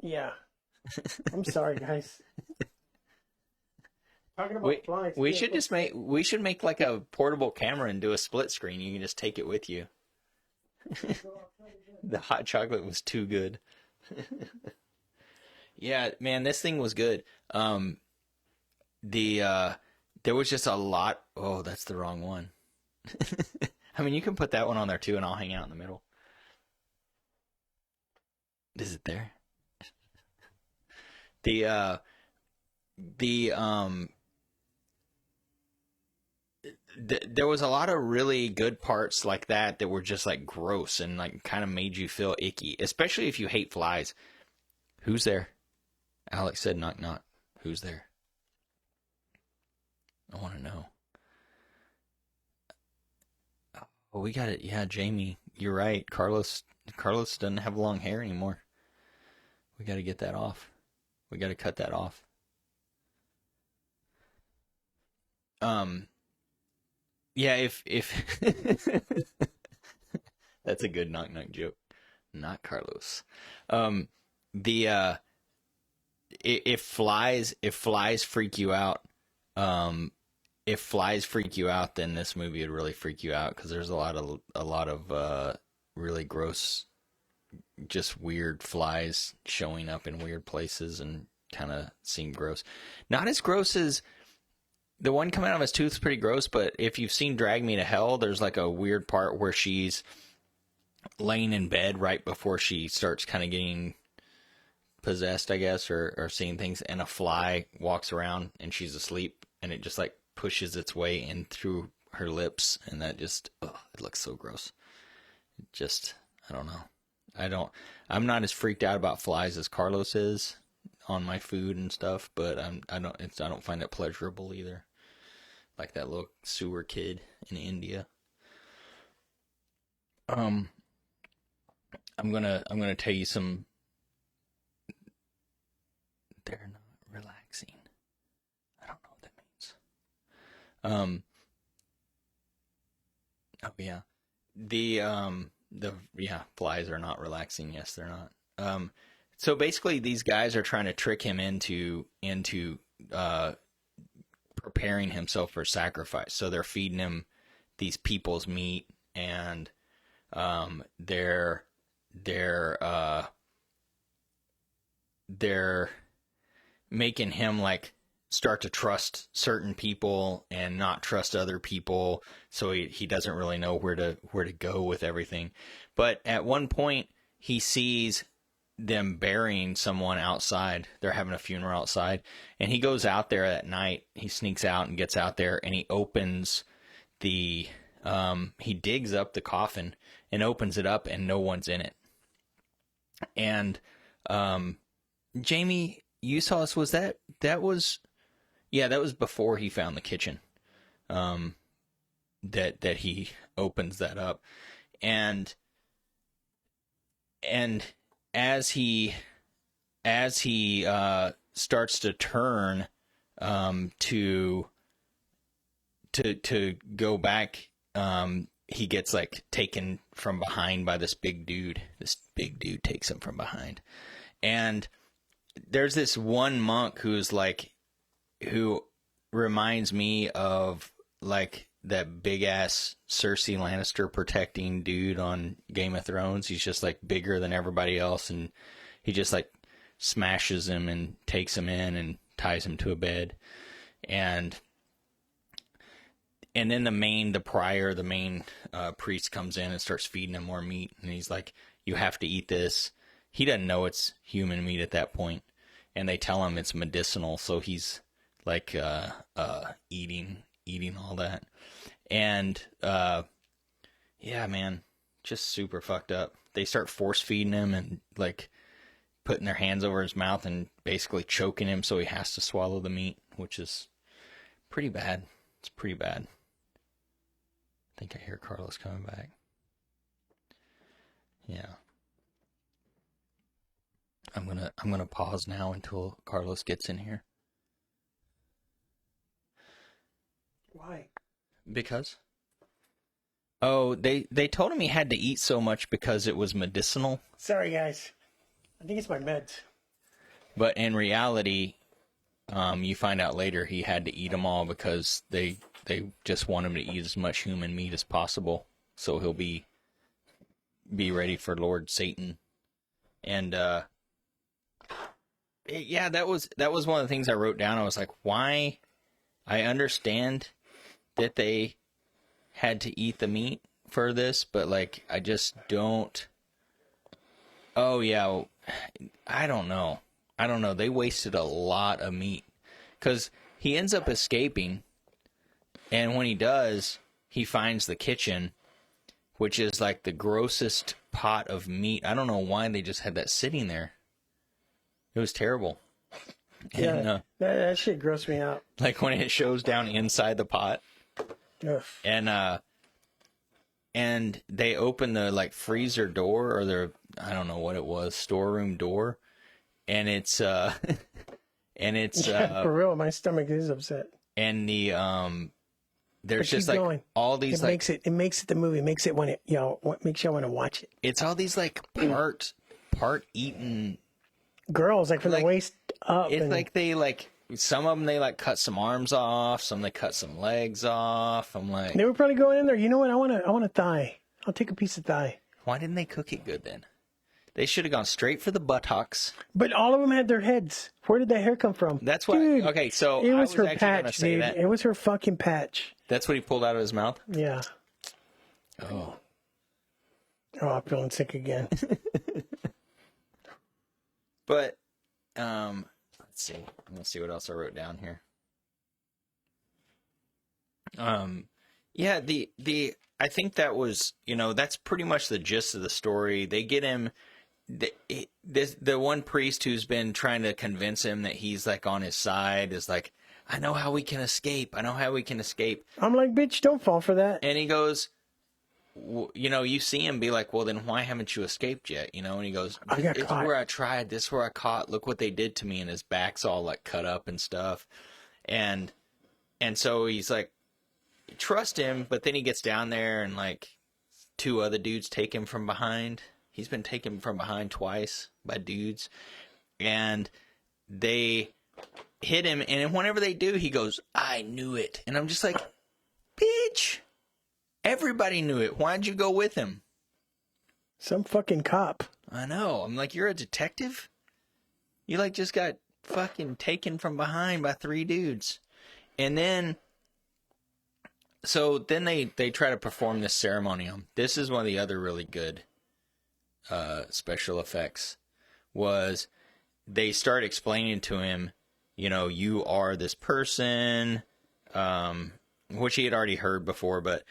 Yeah. I'm sorry, guys. Talking about flies.
We should make like a portable camera and do a split screen. You can just take it with you. The hot chocolate was too good. Yeah, man, this thing was good. There was just a lot. Oh, that's the wrong one. I mean, you can put that one on there too, and I'll hang out in the middle. Is it there? There was a lot of really good parts like that were just like gross and like kind of made you feel icky, especially if you hate flies. Who's there? Alex said knock knock. Who's there? I want to know. Oh, we got it. Yeah, Jamie, you're right. Carlos doesn't have long hair anymore. We got to get that off. We got to cut that off. Yeah, if that's a good knock knock joke. Not Carlos. If flies freak you out, then this movie would really freak you out because there's a lot of really gross, just weird flies showing up in weird places and kind of seem gross. Not as gross as the one coming out of his tooth is pretty gross, but if you've seen Drag Me to Hell, there's like a weird part where she's laying in bed right before she starts kind of getting possessed, I guess, or seeing things, and a fly walks around and she's asleep, and it just like pushes its way in through her lips, and that just, it looks so gross. I don't know. I'm not as freaked out about flies as Carlos is on my food and stuff, but I don't find it pleasurable either. Like that little sewer kid in India. I'm gonna tell you some. They're not relaxing. I don't know what that means. Oh yeah, flies are not relaxing. Yes, they're not. So basically, these guys are trying to trick him into preparing himself for sacrifice. So they're feeding him these people's meat, and they're making him like start to trust certain people and not trust other people. So he doesn't really know where to go with everything. But at one point, he sees them burying someone outside. They're having a funeral outside, and he goes out there at night. He sneaks out and gets out there, and he opens he digs up the coffin and opens it up, and no one's in it. And Jamie, you saw us. Was that was before he found the kitchen. that he opens that up, and as he starts to turn to go back, he gets like taken from behind by this big dude. This big dude takes him from behind, and there's this one monk who reminds me of like that big ass Cersei Lannister protecting dude on Game of Thrones. He's just like bigger than everybody else, and he just like smashes him and takes him in and ties him to a bed. And then the main priest comes in and starts feeding him more meat, and he's like, you have to eat this. He doesn't know it's human meat at that point, and they tell him it's medicinal, so he's like eating all that. And yeah, man, just super fucked up. They start force feeding him and like putting their hands over his mouth and basically choking him so he has to swallow the meat, which is pretty bad. It's pretty bad. I think I hear Carlos coming back. Yeah. I'm gonna pause now until Carlos gets in here.
Why?
Because? Oh, they told him he had to eat so much because it was medicinal.
Sorry, guys. I think it's my meds.
But in reality, you find out later he had to eat them all because they just want him to eat as much human meat as possible, so he'll be ready for Lord Satan. And yeah, that was one of the things I wrote down. I was like, why? I understand that they had to eat the meat for this, but like I just don't. Oh yeah, I don't know. They wasted a lot of meat because he ends up escaping, and when he does, he finds the kitchen, which is like the grossest pot of meat. I don't know why they just had that sitting there. It was terrible.
Yeah,
And,
that shit grossed me out.
like when it shows down inside the pot.
Ugh.
And they open the like freezer door or their, I don't know what it was, storeroom door, and it's
For real, my stomach is upset.
and the there's
But
just
keep
like
going.
all these
It makes it the movie. It makes it when it makes you want to watch it.
it's all these like part eaten.
Girls like from
Like,
the waist up.
It's
and
like they like some of them they like cut some arms off, some they cut some legs off. I'm like,
they were probably going in there. You know what? I want a thigh. I'll take a piece of thigh.
why didn't they cook it good then? They should have gone straight for the buttocks.
But all of them had their heads. Where did that hair come from?
That's what.
Dude,
Okay, so
it
I
was her
actually gonna
patch,
say
dude.
that.
It was her fucking patch.
That's what he pulled out of his mouth.
Yeah.
Oh.
Oh, I'm feeling sick again.
But let's see. Let's see what else I wrote down here. Yeah, the I think that was, that's pretty much the gist of the story. They get him the one priest who's been trying to convince him that he's like on his side is like, I know how we can escape. I know how we can escape.
I'm like, bitch, don't fall for that.
And he goes, you see him be like, well, then why haven't you escaped yet? And he goes,
I got
it's
caught.
where I tried. This is where I caught. Look what they did to me. And his back's all like cut up and stuff. And so he's like, trust him. But then he gets down there and like two other dudes take him from behind. He's been taken from behind twice by dudes. And they hit him. And whenever they do, he goes, I knew it. And I'm just like, bitch. Everybody knew it. Why'd you go with him?
Some fucking cop.
I know. I'm like, you're a detective? You like just got fucking taken from behind by three dudes. And then, so then they try to perform this ceremony on him. This is one of the other really good special effects. Was they start explaining to him, you are this person, which he had already heard before, but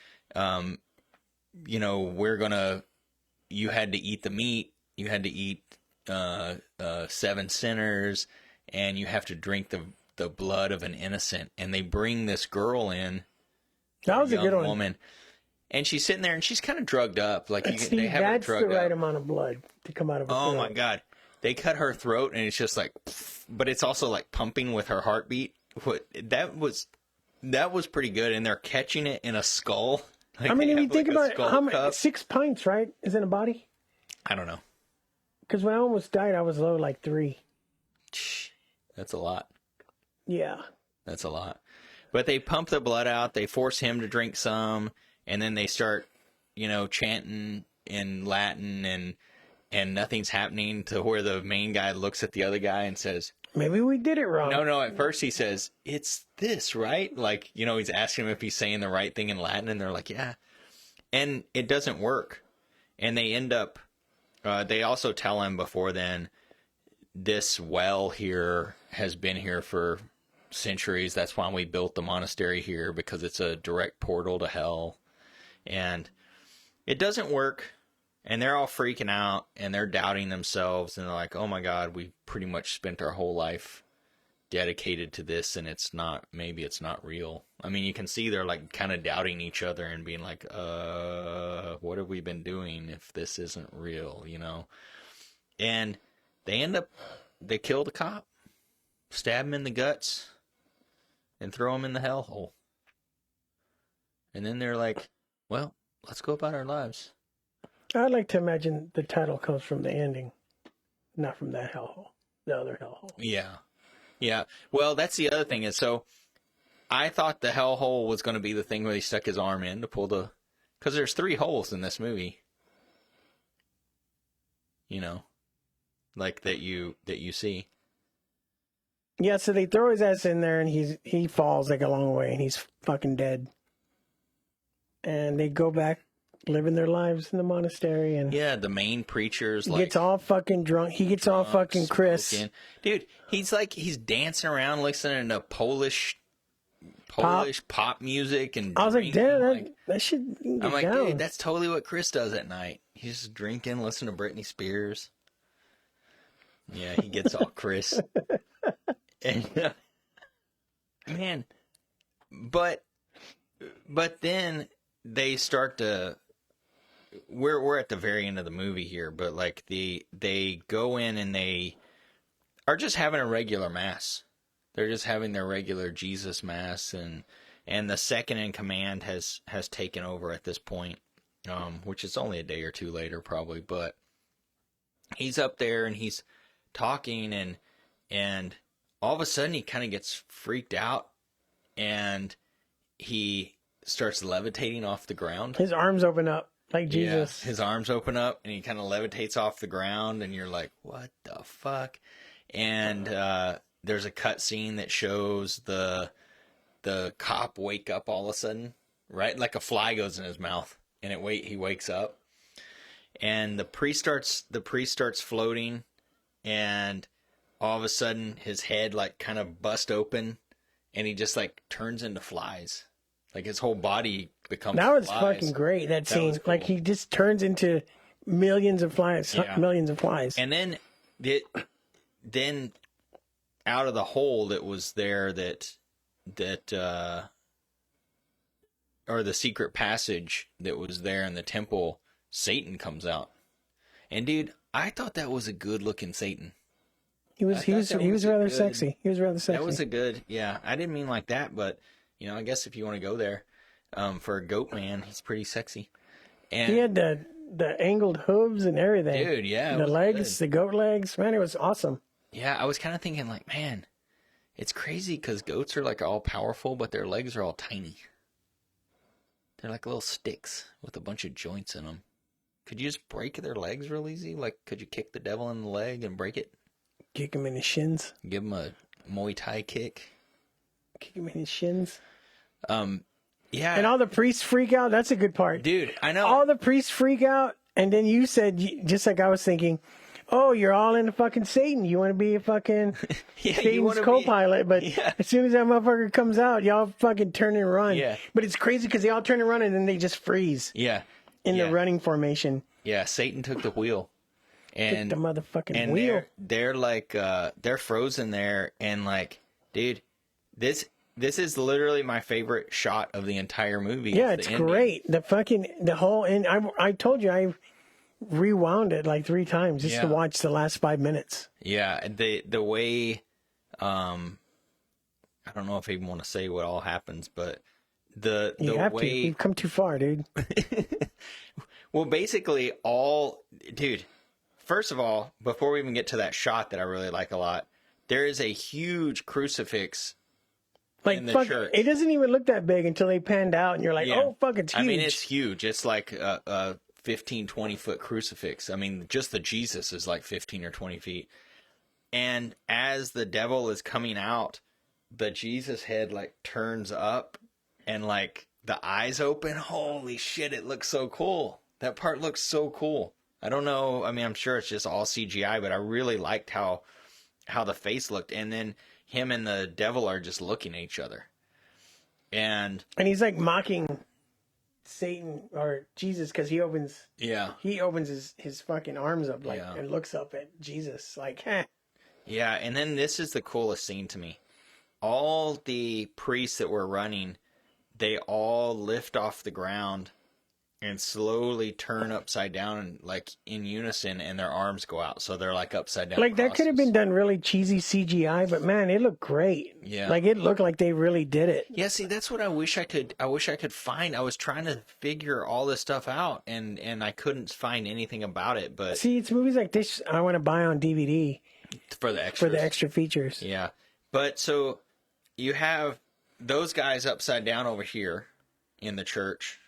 you had to eat the meat, you had to eat 7 sinners, and you have to drink the blood of an innocent. And they bring this girl in
That was a good one.
woman. And she's sitting there, and she's kind of drugged up. Like
See,
they have her
that's the
drugged
right
up.
amount of blood to come out of her
Oh
throat.
my god! They cut her throat, and it's just like, but it's also like pumping with her heartbeat. That was pretty good, and they're catching it in a skull. Like
I mean,
they
if you
have,
think
like, a
about it,
skull
how many,
cup.
6 pints, right, is in a body?
I don't know.
Because when I almost died, I was low like 3.
That's a lot.
Yeah.
That's a lot. But they pump the blood out. They force him to drink some, and then they start, chanting in Latin, and nothing's happening to where the main guy looks at the other guy and says,
Maybe we did it wrong.
No. At first he says, "It's this, right?" Like, he's asking him if he's saying the right thing in Latin, and they're like, "Yeah." And it doesn't work. And they end up, they also tell him before then, this well here has been here for centuries. That's why we built the monastery here, because it's a direct portal to hell. And it doesn't work. And they're all freaking out, and they're doubting themselves, and they're like, oh my God, we pretty much spent our whole life dedicated to this, and maybe it's not real. I mean, you can see they're like kind of doubting each other and being like, what have we been doing if this isn't real, And they kill the cop, stab him in the guts, and throw him in the hellhole. And then they're like, well, let's go about our lives.
I'd like to imagine the title comes from the ending, not from that hellhole, the other hellhole.
Yeah. Well, that's the other thing is, so I thought the hellhole was going to be the thing where he stuck his arm in to pull because there's 3 holes in this movie, like that you see.
Yeah, so they throw his ass in there, and he falls like a long way, and he's fucking dead. And they go back, living their lives in the monastery, and
yeah, the main preacher's
he
like
gets all fucking drunk. He gets all fucking Chris.
Smoking. Dude, he's dancing around listening to Polish pop music, and
I was like,
drinking,
damn, that shit.
I'm like,
down.
dude, that's totally what Chris does at night. He's just drinking, listening to Britney Spears. Yeah, he gets all Chris. And man, but then they start to. We're at the very end of the movie here, but like they go in and they are just having a regular mass. They're just having their regular Jesus mass, and the second in command has taken over at this point, which is only a day or two later probably, but he's up there and he's talking and all of a sudden he kind of gets freaked out and he starts levitating off the ground.
His arms open up like Jesus.
Yeah, his arms open up and he kind of levitates off the ground, and you're like, what the fuck? And there's a cut scene that shows the cop wake up all of a sudden, right? Like a fly goes in his mouth, and he wakes up, and the priest starts floating, and all of a sudden his head like kind of busts open, and he just like turns into flies. Like his whole body becomes
That was
flies.
fucking great, that scene.
was cool.
Like he just turns into millions of flies.
Yeah.
Millions of flies.
And then out of the hole that was there or the secret passage that was there in the temple, Satan comes out. And dude, I thought that was a good looking Satan.
He was rather sexy. He was rather sexy.
That was a good, yeah. I didn't mean like that, but I guess if you want to go there, for a goat man, he's pretty sexy. And
he had the angled hooves and everything.
dude, yeah.
The legs, the goat legs. Man, it was awesome.
Yeah, I was kind of thinking like, man, it's crazy because goats are like all powerful, but their legs are all tiny. They're like little sticks with a bunch of joints in them. Could you just break their legs real easy? Like, could you kick the devil in the leg and break it?
Kick him in his shins.
Give him a Muay Thai kick.
Kick him in his shins.
Yeah.
And all the priests freak out. That's a good part.
Dude, I know.
All the priests freak out. And then you said, just like I was thinking, oh, you're all into fucking Satan. You want to be a fucking Satan's co-pilot. But as soon as that motherfucker comes out, y'all fucking turn and run.
Yeah.
But it's crazy because they all turn and run and then they just freeze.
Yeah.
In the running formation.
Yeah, Satan took the wheel. And
took the motherfucking wheel.
They're like, they're frozen there. And like, dude, This is literally my favorite shot of the entire movie.
Yeah,
is
it's
the ending.
great. The whole and I told you I rewound it like 3 times just to watch the last 5 minutes.
Yeah, the way, I don't know if I even want to say what all happens, but the way
you've come too far, dude.
well, basically dude. First of all, before we even get to that shot that I really like a lot, there is a huge crucifix.
Like,
in the
fuck,
church.
it doesn't even look that big until they panned out, and you're like,
Yeah.
oh, fuck, it's huge.
I mean, it's huge. It's like a 15, 20-foot crucifix. I mean, just the Jesus is like 15 or 20 feet. And as the devil is coming out, the Jesus head, like, turns up, and, like, the eyes open. Holy shit, it looks so cool. That part looks so cool. I don't know. I mean, I'm sure it's just all CGI, but I really liked how the face looked. And then him and the devil are just looking at each other. And
he's like mocking Satan or Jesus because he opens his fucking arms up like and looks up at Jesus like, heh.
Yeah, and then this is the coolest scene to me. All the priests that were running, they all lift off the ground and slowly turn upside down, like in unison, and their arms go out, so they're like upside down.
Like
crosses.
that could have been done really cheesy CGI, but man, it looked great.
Yeah,
like it looked like they really did it.
Yeah, see, that's what I wish I could find. I was trying to figure all this stuff out, and I couldn't find anything about it. But
see, it's movies like this I want to buy on DVD
for the extra
features.
Yeah, but so you have those guys upside down over here in the church.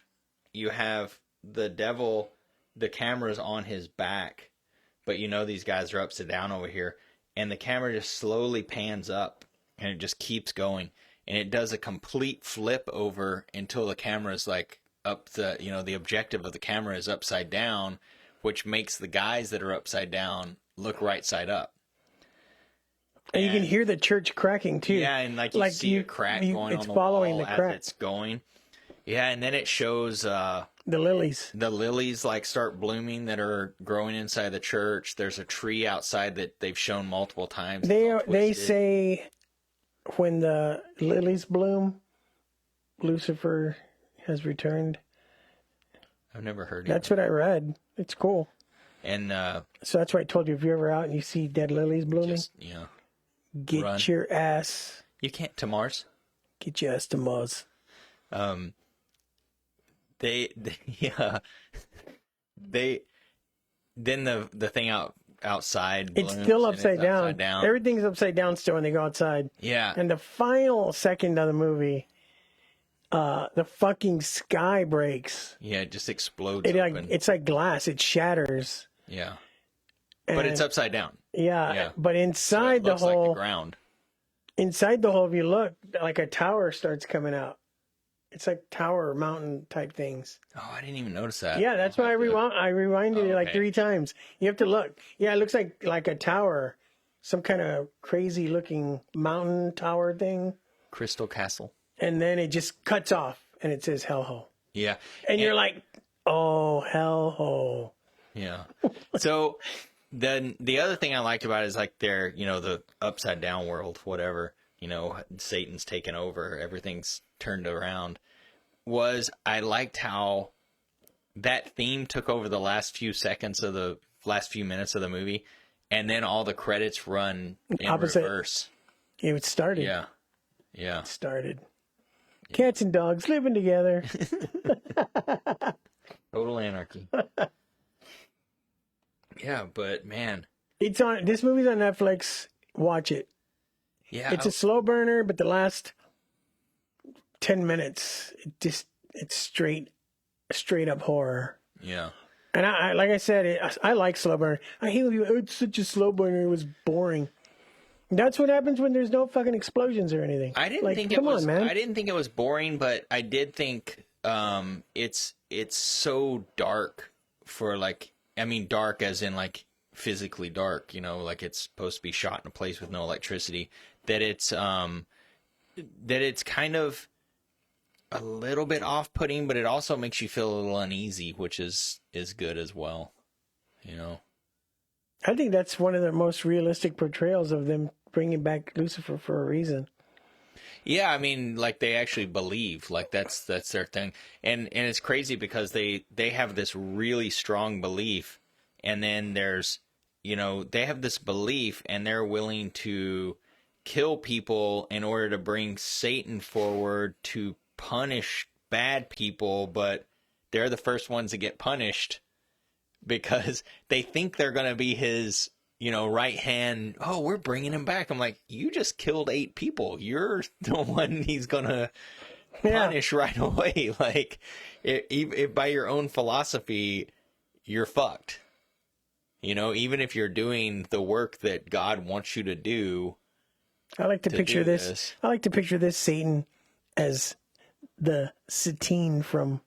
You have the devil, the camera's on his back, but these guys are upside down over here, and the camera just slowly pans up, and it just keeps going, and it does a complete flip over until the camera's like up the objective of the camera is upside down, which makes the guys that are upside down look right side up.
And you can hear the church cracking too.
Yeah, and like you see a crack going on the
following
wall
the crack.
as it's going. Yeah, and then it shows
the lilies.
The lilies like start blooming that are growing inside the church. There's a tree outside that they've shown multiple times.
They say when the lilies bloom, Lucifer has returned.
I've never heard.
That's what I read. It's cool.
And
so that's why I told you, if you're ever out and you see dead lilies blooming, get
run.
your ass.
You can't to Mars.
Get your ass to Mars.
Then the thing outside
it's still upside down. Everything's upside down still when they go outside.
Yeah.
And the final second of the movie, the fucking sky breaks.
Yeah, it just explodes.
It's like glass. It shatters.
Yeah. But it's upside down.
Yeah. But inside
so
the hole,
like the ground.
Inside the hole, if you look, like a tower starts coming out. It's like tower mountain type things.
Oh, I didn't even notice that.
Yeah, that's why I rewinded it like 3 times. You have to look. Yeah, it looks like a tower, some kind of crazy looking mountain tower thing.
Crystal Castle.
And then it just cuts off, and it says Hellhole.
Yeah,
and you're like, oh, Hellhole.
Yeah. So then the other thing I liked about it is like their, the upside down world, whatever. Satan's taken over, everything's turned around, I liked how that theme took over the last few minutes of the movie, and then all the credits run in reverse.
It started.
Yeah. Yeah.
It started. Cats and dogs living together.
Total anarchy. Yeah, but man.
This movie's on Netflix. Watch it.
Yeah.
It's a slow burner, but the last 10 minutes, it's straight up horror.
Yeah.
And I like I said, I like slow burner. I hate when people, it's such a slow burner, it was boring. That's what happens when there's no fucking explosions or anything.
I didn't think it was boring, but I did think it's so dark for dark as in like physically dark, like it's supposed to be shot in a place with no electricity, that it's kind of a little bit off-putting, but it also makes you feel a little uneasy, which is good as well,
I think that's one of the most realistic portrayals of them bringing back Lucifer for a reason.
Yeah, I mean, like they actually believe, like that's their thing, and it's crazy because they have this really strong belief, and then there's, they have this belief, and they're willing to kill people in order to bring Satan forward to punish bad people, but they're the first ones to get punished because they think they're going to be his, right hand. Oh, we're bringing him back. I'm like, you just killed 8 people. You're the one he's going to punish right away. Like, if by your own philosophy, you're fucked. Even if you're doing the work that God wants you to do.
I like to picture this. I like to picture this Satan as the Satine from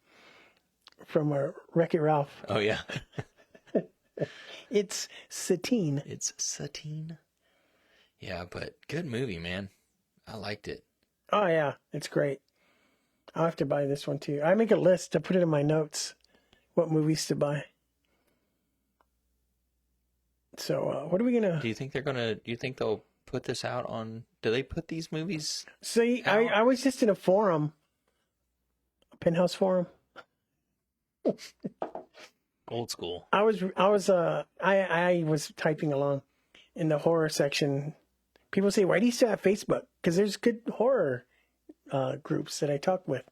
Wreck-It Ralph.
Oh, yeah.
It's Satine.
It's Satine. Yeah, but good movie, man. I liked it.
Oh, yeah. It's great. I'll have to buy this one, too. I make a list to put it in my notes, what movies to buy. So, what are we going to...
Do you think they'll put this out on... Do they put these movies
See,
out?
I was just in a forum. A Penthouse forum.
Old school.
I was typing along in the horror section. People say, why do you still have Facebook? Because there's good horror groups that I talk with.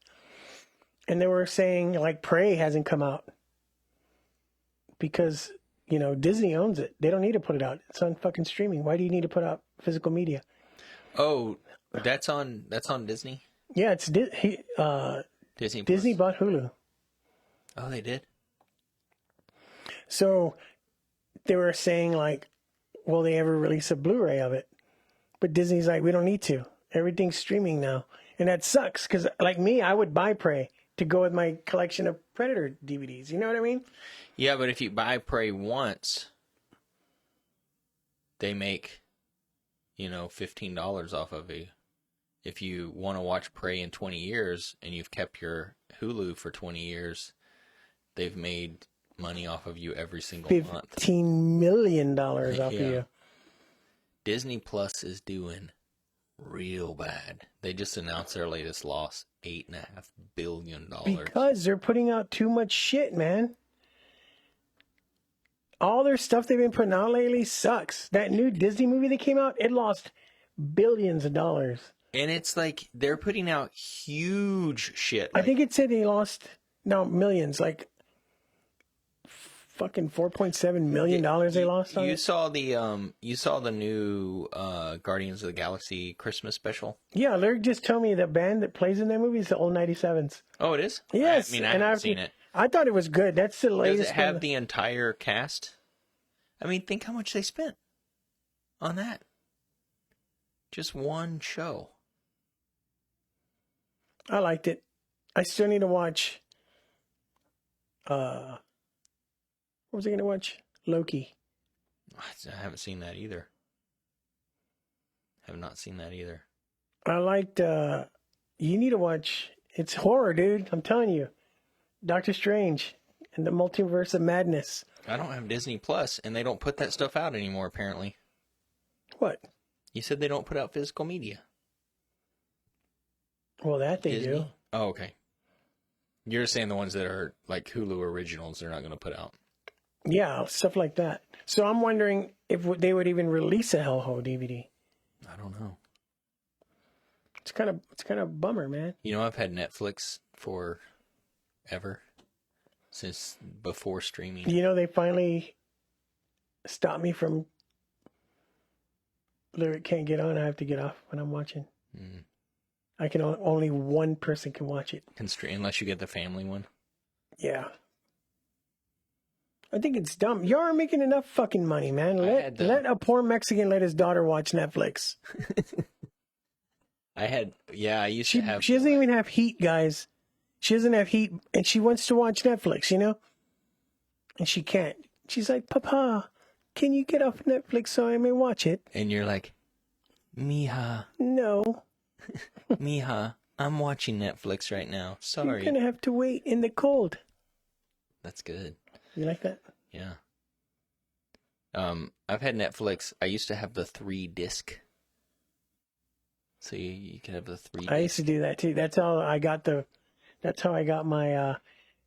And they were saying, like, Prey hasn't come out. Because, Disney owns it. They don't need to put it out. It's on fucking streaming. Why do you need to put out physical media?
Oh, that's on Disney?
Yeah, it's
Disney Plus.
Disney bought Hulu.
Oh, they did?
So they were saying, like, will they ever release a Blu-ray of it? But Disney's like, we don't need to. Everything's streaming now. And that sucks because, like me, I would buy Prey to go with my collection of Predator DVDs. You know what I mean?
Yeah, but if you buy Prey once, they make, $15 off of you. If you want to watch Prey in 20 years and you've kept your Hulu for 20 years, they've made money off of you every single month.
$15 million off of you.
Disney Plus is doing real bad. They just announced their latest loss, $8.5 billion.
Because they're putting out too much shit, man. All their stuff they've been putting out lately sucks. That new Disney movie that came out, it lost billions of dollars.
And it's like they're putting out huge shit.
I think it said they lost millions, like fucking $4.7 million they lost on
you
it.
saw the new Guardians of the Galaxy Christmas special?
Yeah, Lyric just told me the band that plays in that movie is the old 97s.
Oh, it is?
Yes.
I haven't seen it.
I thought it was good. That's the latest.
Does it have the entire cast? I mean, think how much they spent on that. Just one show.
I liked it. I still need to watch. What was I going to watch? Loki.
I haven't seen that either. Have not seen that either.
I liked. You need to watch. It's horror, dude. I'm telling you. Doctor Strange and the Multiverse of Madness.
I don't have Disney Plus, and they don't put that stuff out anymore, apparently.
What?
You said they don't put out physical media.
Well, that they
Disney?
do.
Oh, okay. You're saying the ones that are like Hulu originals they're not going to put out.
Yeah, stuff like that. So I'm wondering if they would even release a Hellhole DVD.
I don't know.
It's kind of a bummer, man.
I've had Netflix for ever since before streaming.
They finally stopped me from. Lyric can't get on. I have to get off when I'm watching.
Mm.
I can only one person can watch it.
Unless you get the family one.
Yeah. I think it's dumb. You aren't making enough fucking money, man. Let a poor Mexican let his daughter watch Netflix.
I used to have.
She doesn't even have heat, guys. She doesn't have heat, and she wants to watch Netflix, And she can't. She's like, Papa, can you get off Netflix so I may watch it?
And you're like, Mija.
No.
Mija, I'm watching Netflix right now. Sorry.
You're going to have to wait in the cold.
That's good.
You like that?
Yeah. I've had Netflix. I used to have the 3-disc So you can have the 3
I used to do that too. That's how I got my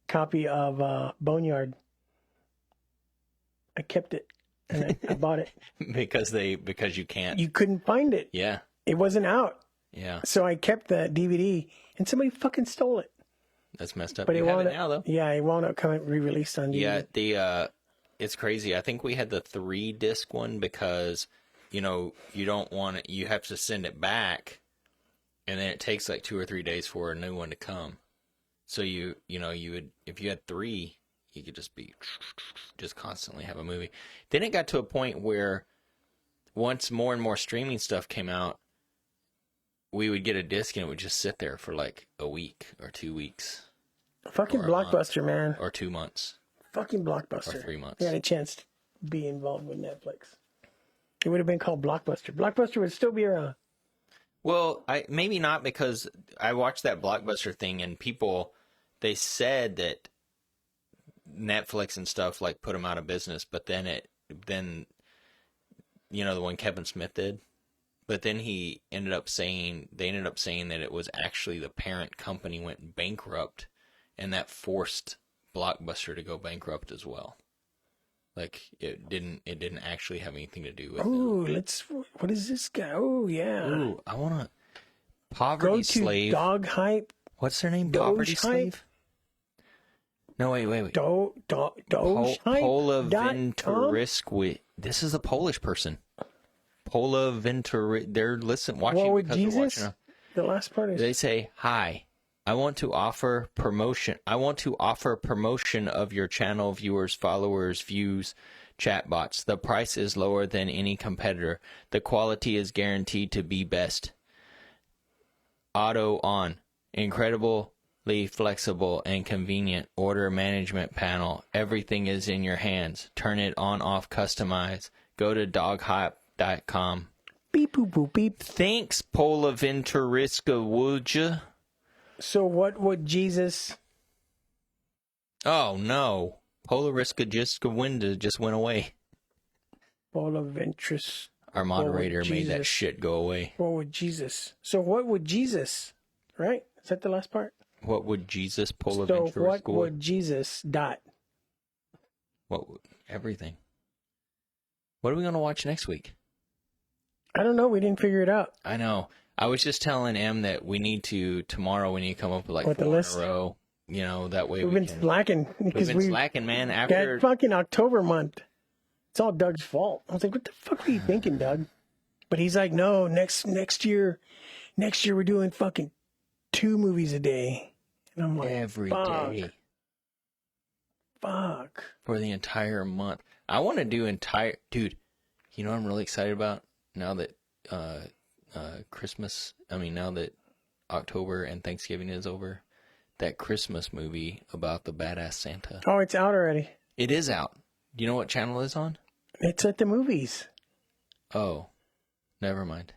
copy of Boneyard. I kept it and I bought it.
because you can't.
You couldn't find it.
Yeah.
It wasn't out.
Yeah.
So I kept the DVD and somebody fucking stole it.
That's messed up.
But
you
it
have
won't
it now though.
Yeah, it won't come re-released on DVD.
Yeah, it's crazy. I think we had the 3-disc one because, you don't want it, you have to send it back, and then it takes like 2 or 3 days for a new one to come. So you would, if you had 3, you could just constantly have a movie. Then it got to a point where once more and more streaming stuff came out, we would get a disc and it would just sit there for like a week or 2 weeks.
Fucking Blockbuster, man.
Or 2 months.
Fucking Blockbuster.
Or 3 months.
They had a chance to be involved with Netflix. It would have been called Blockbuster. Blockbuster would still be around.
Well, maybe not, because I watched that Blockbuster thing and people, they said that Netflix and stuff like put them out of business, but then the one Kevin Smith did. But then they ended up saying that it was actually the parent company went bankrupt, and that forced Blockbuster to go bankrupt as well. Like it didn't actually have anything to do with it.
What is this guy? Oh yeah.
Ooh, I want to Poverty
Go to
Slave.
Dog Hype.
What's their name?
Doge
Poverty
Hype?
Slave? No, wait.
Doge Hype.
Pola Venturisqui. This is a Polish person. Pola Ventur. They're watching
What would
because they're
Jesus?
watching.
The last part is
They say, "Hi, I want to offer promotion. Of your channel viewers, followers, views, chatbots. The price is lower than any competitor. The quality is guaranteed to be best. Auto on. Incredibly flexible and convenient order management panel. Everything is in your hands. Turn it on, off, customize. Go to doghype.com.
beep boop boop beep.
Thanks, Pola Venturisca Wuja."
So what would Jesus?
Oh no. Polariska just went away.
Bonaventrus.
Our moderator made that
Jesus?
shit go away.
What would Jesus? So what would Jesus? Right? Is that the last part?
What would Jesus
So
Polaventurus
what would Jesus dot?
Everything. What are we going to watch next week?
I don't know. We didn't figure it out.
I know. I was just telling Em that tomorrow we need to come up with like
What, the
4 in
list?
a row. That way
We've been slacking because
We've been slacking, man. After
that fucking October month. It's all Doug's fault. I was like, what the fuck were you thinking, Doug? But he's like, no, next year we're doing fucking 2 movies a day. And I'm like,
every
fuck.
day
Fuck.
for the entire month. I want to do dude. You know what I'm really excited about now that now that October and Thanksgiving is over, that Christmas movie about the badass Santa.
Oh, it's out already.
It is out. Do you know what channel it's on?
It's at the movies.
Oh, never mind.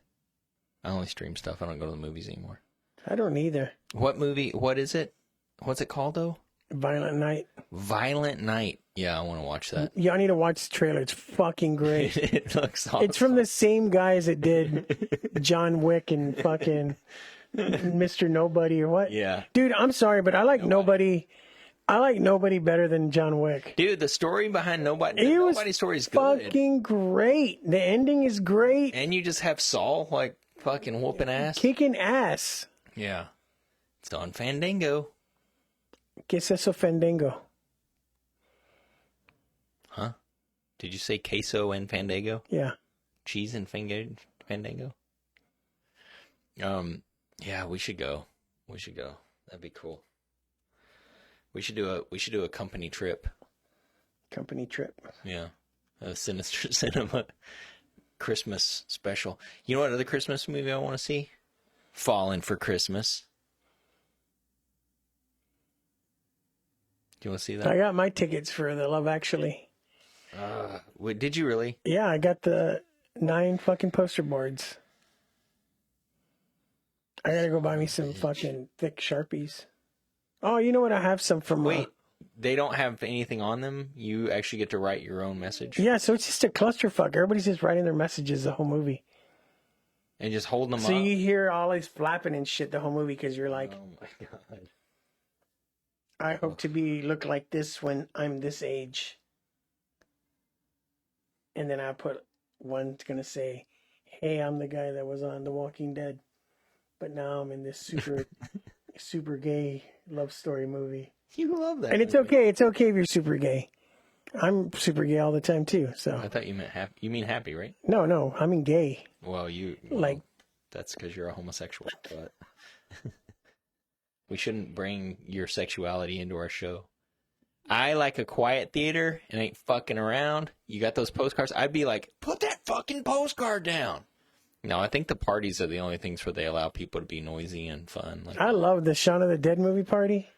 I only stream stuff. I don't go to the movies anymore.
I don't either.
What movie? What is it? What's it called though?
Violent Night.
Violent Night. Yeah, I want to watch that.
Y'all need to watch the trailer. It's fucking great.
It looks awesome.
It's from the same guys that did John Wick and fucking Mr. Nobody or what?
Yeah.
Dude, I'm sorry, but I like Nobody. I like Nobody better than John Wick.
Dude, the story behind Nobody's story is good.
Fucking great. The ending is great.
And you just have Saul like fucking whooping ass.
Kicking ass.
Yeah. It's on Fandango.
¿Qué es eso, Fandango?
Huh? Did you say queso and Fandango?
Yeah.
Cheese and Fandango? Yeah, we should go. That'd be cool. We should do a company trip.
Company trip.
Yeah. A Sinister Cinema Christmas special. You know what other Christmas movie I want to see? Fallen for Christmas. Do you want to see that?
I got my tickets for the Love Actually.
Did you really?
Yeah, I got the 9 fucking poster boards. I gotta go buy me some fucking thick Sharpies. Oh, you know what? I have some from...
Wait, they don't have anything on them? You actually get to write your own message?
Yeah, so it's just a clusterfuck. Everybody's just writing their messages the whole movie.
And just holding them
So
up.
you hear all these flapping and shit the whole movie because you're like,
Oh my god.
I hope to look like this when I'm this age. And then I put one's gonna say, "Hey, I'm the guy that was on The Walking Dead, but now I'm in this super gay love story movie."
You love that.
And it's
movie.
okay. It's okay if you're super gay. I'm super gay all the time too. So
I thought you meant happy. You mean happy, right?
no, I mean gay.
Well,
Like,
that's because you're a homosexual. But we shouldn't bring your sexuality into our show. I like a quiet theater and ain't fucking around. You got those postcards? I'd be like, put that fucking postcard down. No, I think the parties are the only things where they allow people to be noisy and fun. Like,
I love the Shaun of the Dead movie party.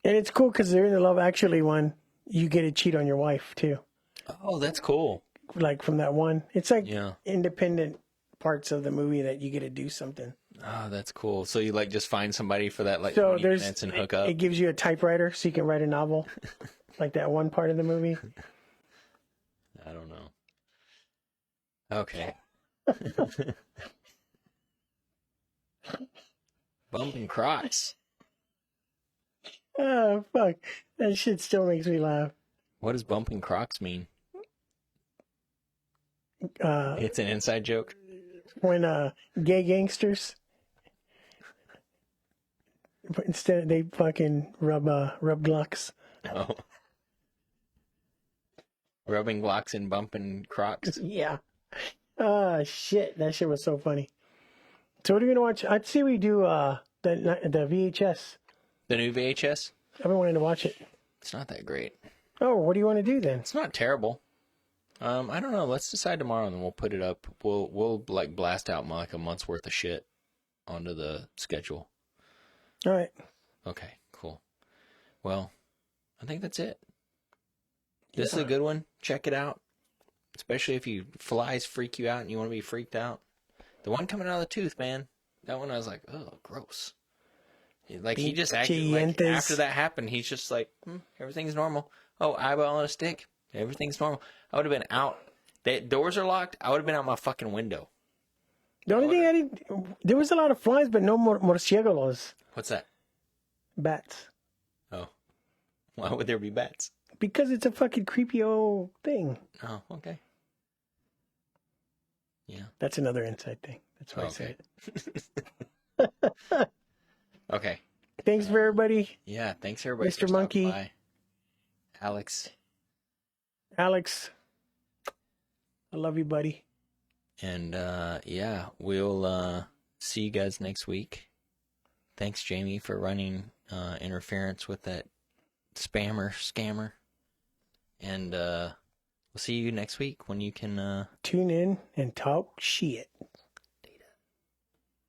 And it's cool because they're in the Love Actually one. You get to cheat on your wife too.
oh, that's cool.
Like from that one. It's like
Yeah.
independent parts of the movie that you get to do something.
Oh, that's cool. So you like just find somebody for that like
So
20 minutes and hook up?
it gives you a typewriter so you can write a novel. Like that one part of the movie.
I don't know. Okay. Bumping Crocs.
Oh, fuck. That shit still makes me laugh.
What does bumping Crocs mean?
Uh,
It's an inside joke.
when gay gangsters, instead they fucking rub Glocks.
Oh. Rubbing Glocks and bumping Crocs.
Yeah. Shit. That shit was so funny. So what are we gonna watch? I'd say we do the VHS.
The new VHS?
I've been wanting to watch it.
It's not that great.
Oh, what do you want to do then?
It's not terrible. I don't know. Let's decide tomorrow, and then we'll put it up. We'll like blast out like a month's worth of shit onto the schedule.
All right.
Okay, cool. Well, I think that's it. This is a good one. Check it out. Especially if flies freak you out and you want to be freaked out. The one coming out of the tooth, man. That one I was like, oh, gross. Like he just acted like after that happened, he's just like, everything's normal. Oh, eyeball on a stick. Everything's normal. I would have been out. The doors are locked. I would have been out my fucking window.
The only thing I didn't... There was a lot of flies, but no murciélagos.
What's that?
Bats.
Oh. Why would there be bats?
Because it's a fucking creepy old thing.
Oh, okay. Yeah.
That's another inside thing. That's why I said
it. Okay.
Thanks for everybody.
Yeah, thanks everybody.
Mr. Monkey.
By. Alex.
I love you, buddy.
And yeah, we'll see you guys next week. Thanks, Jamie, for running interference with that scammer. And we'll see you next week when you can
tune in and talk shit.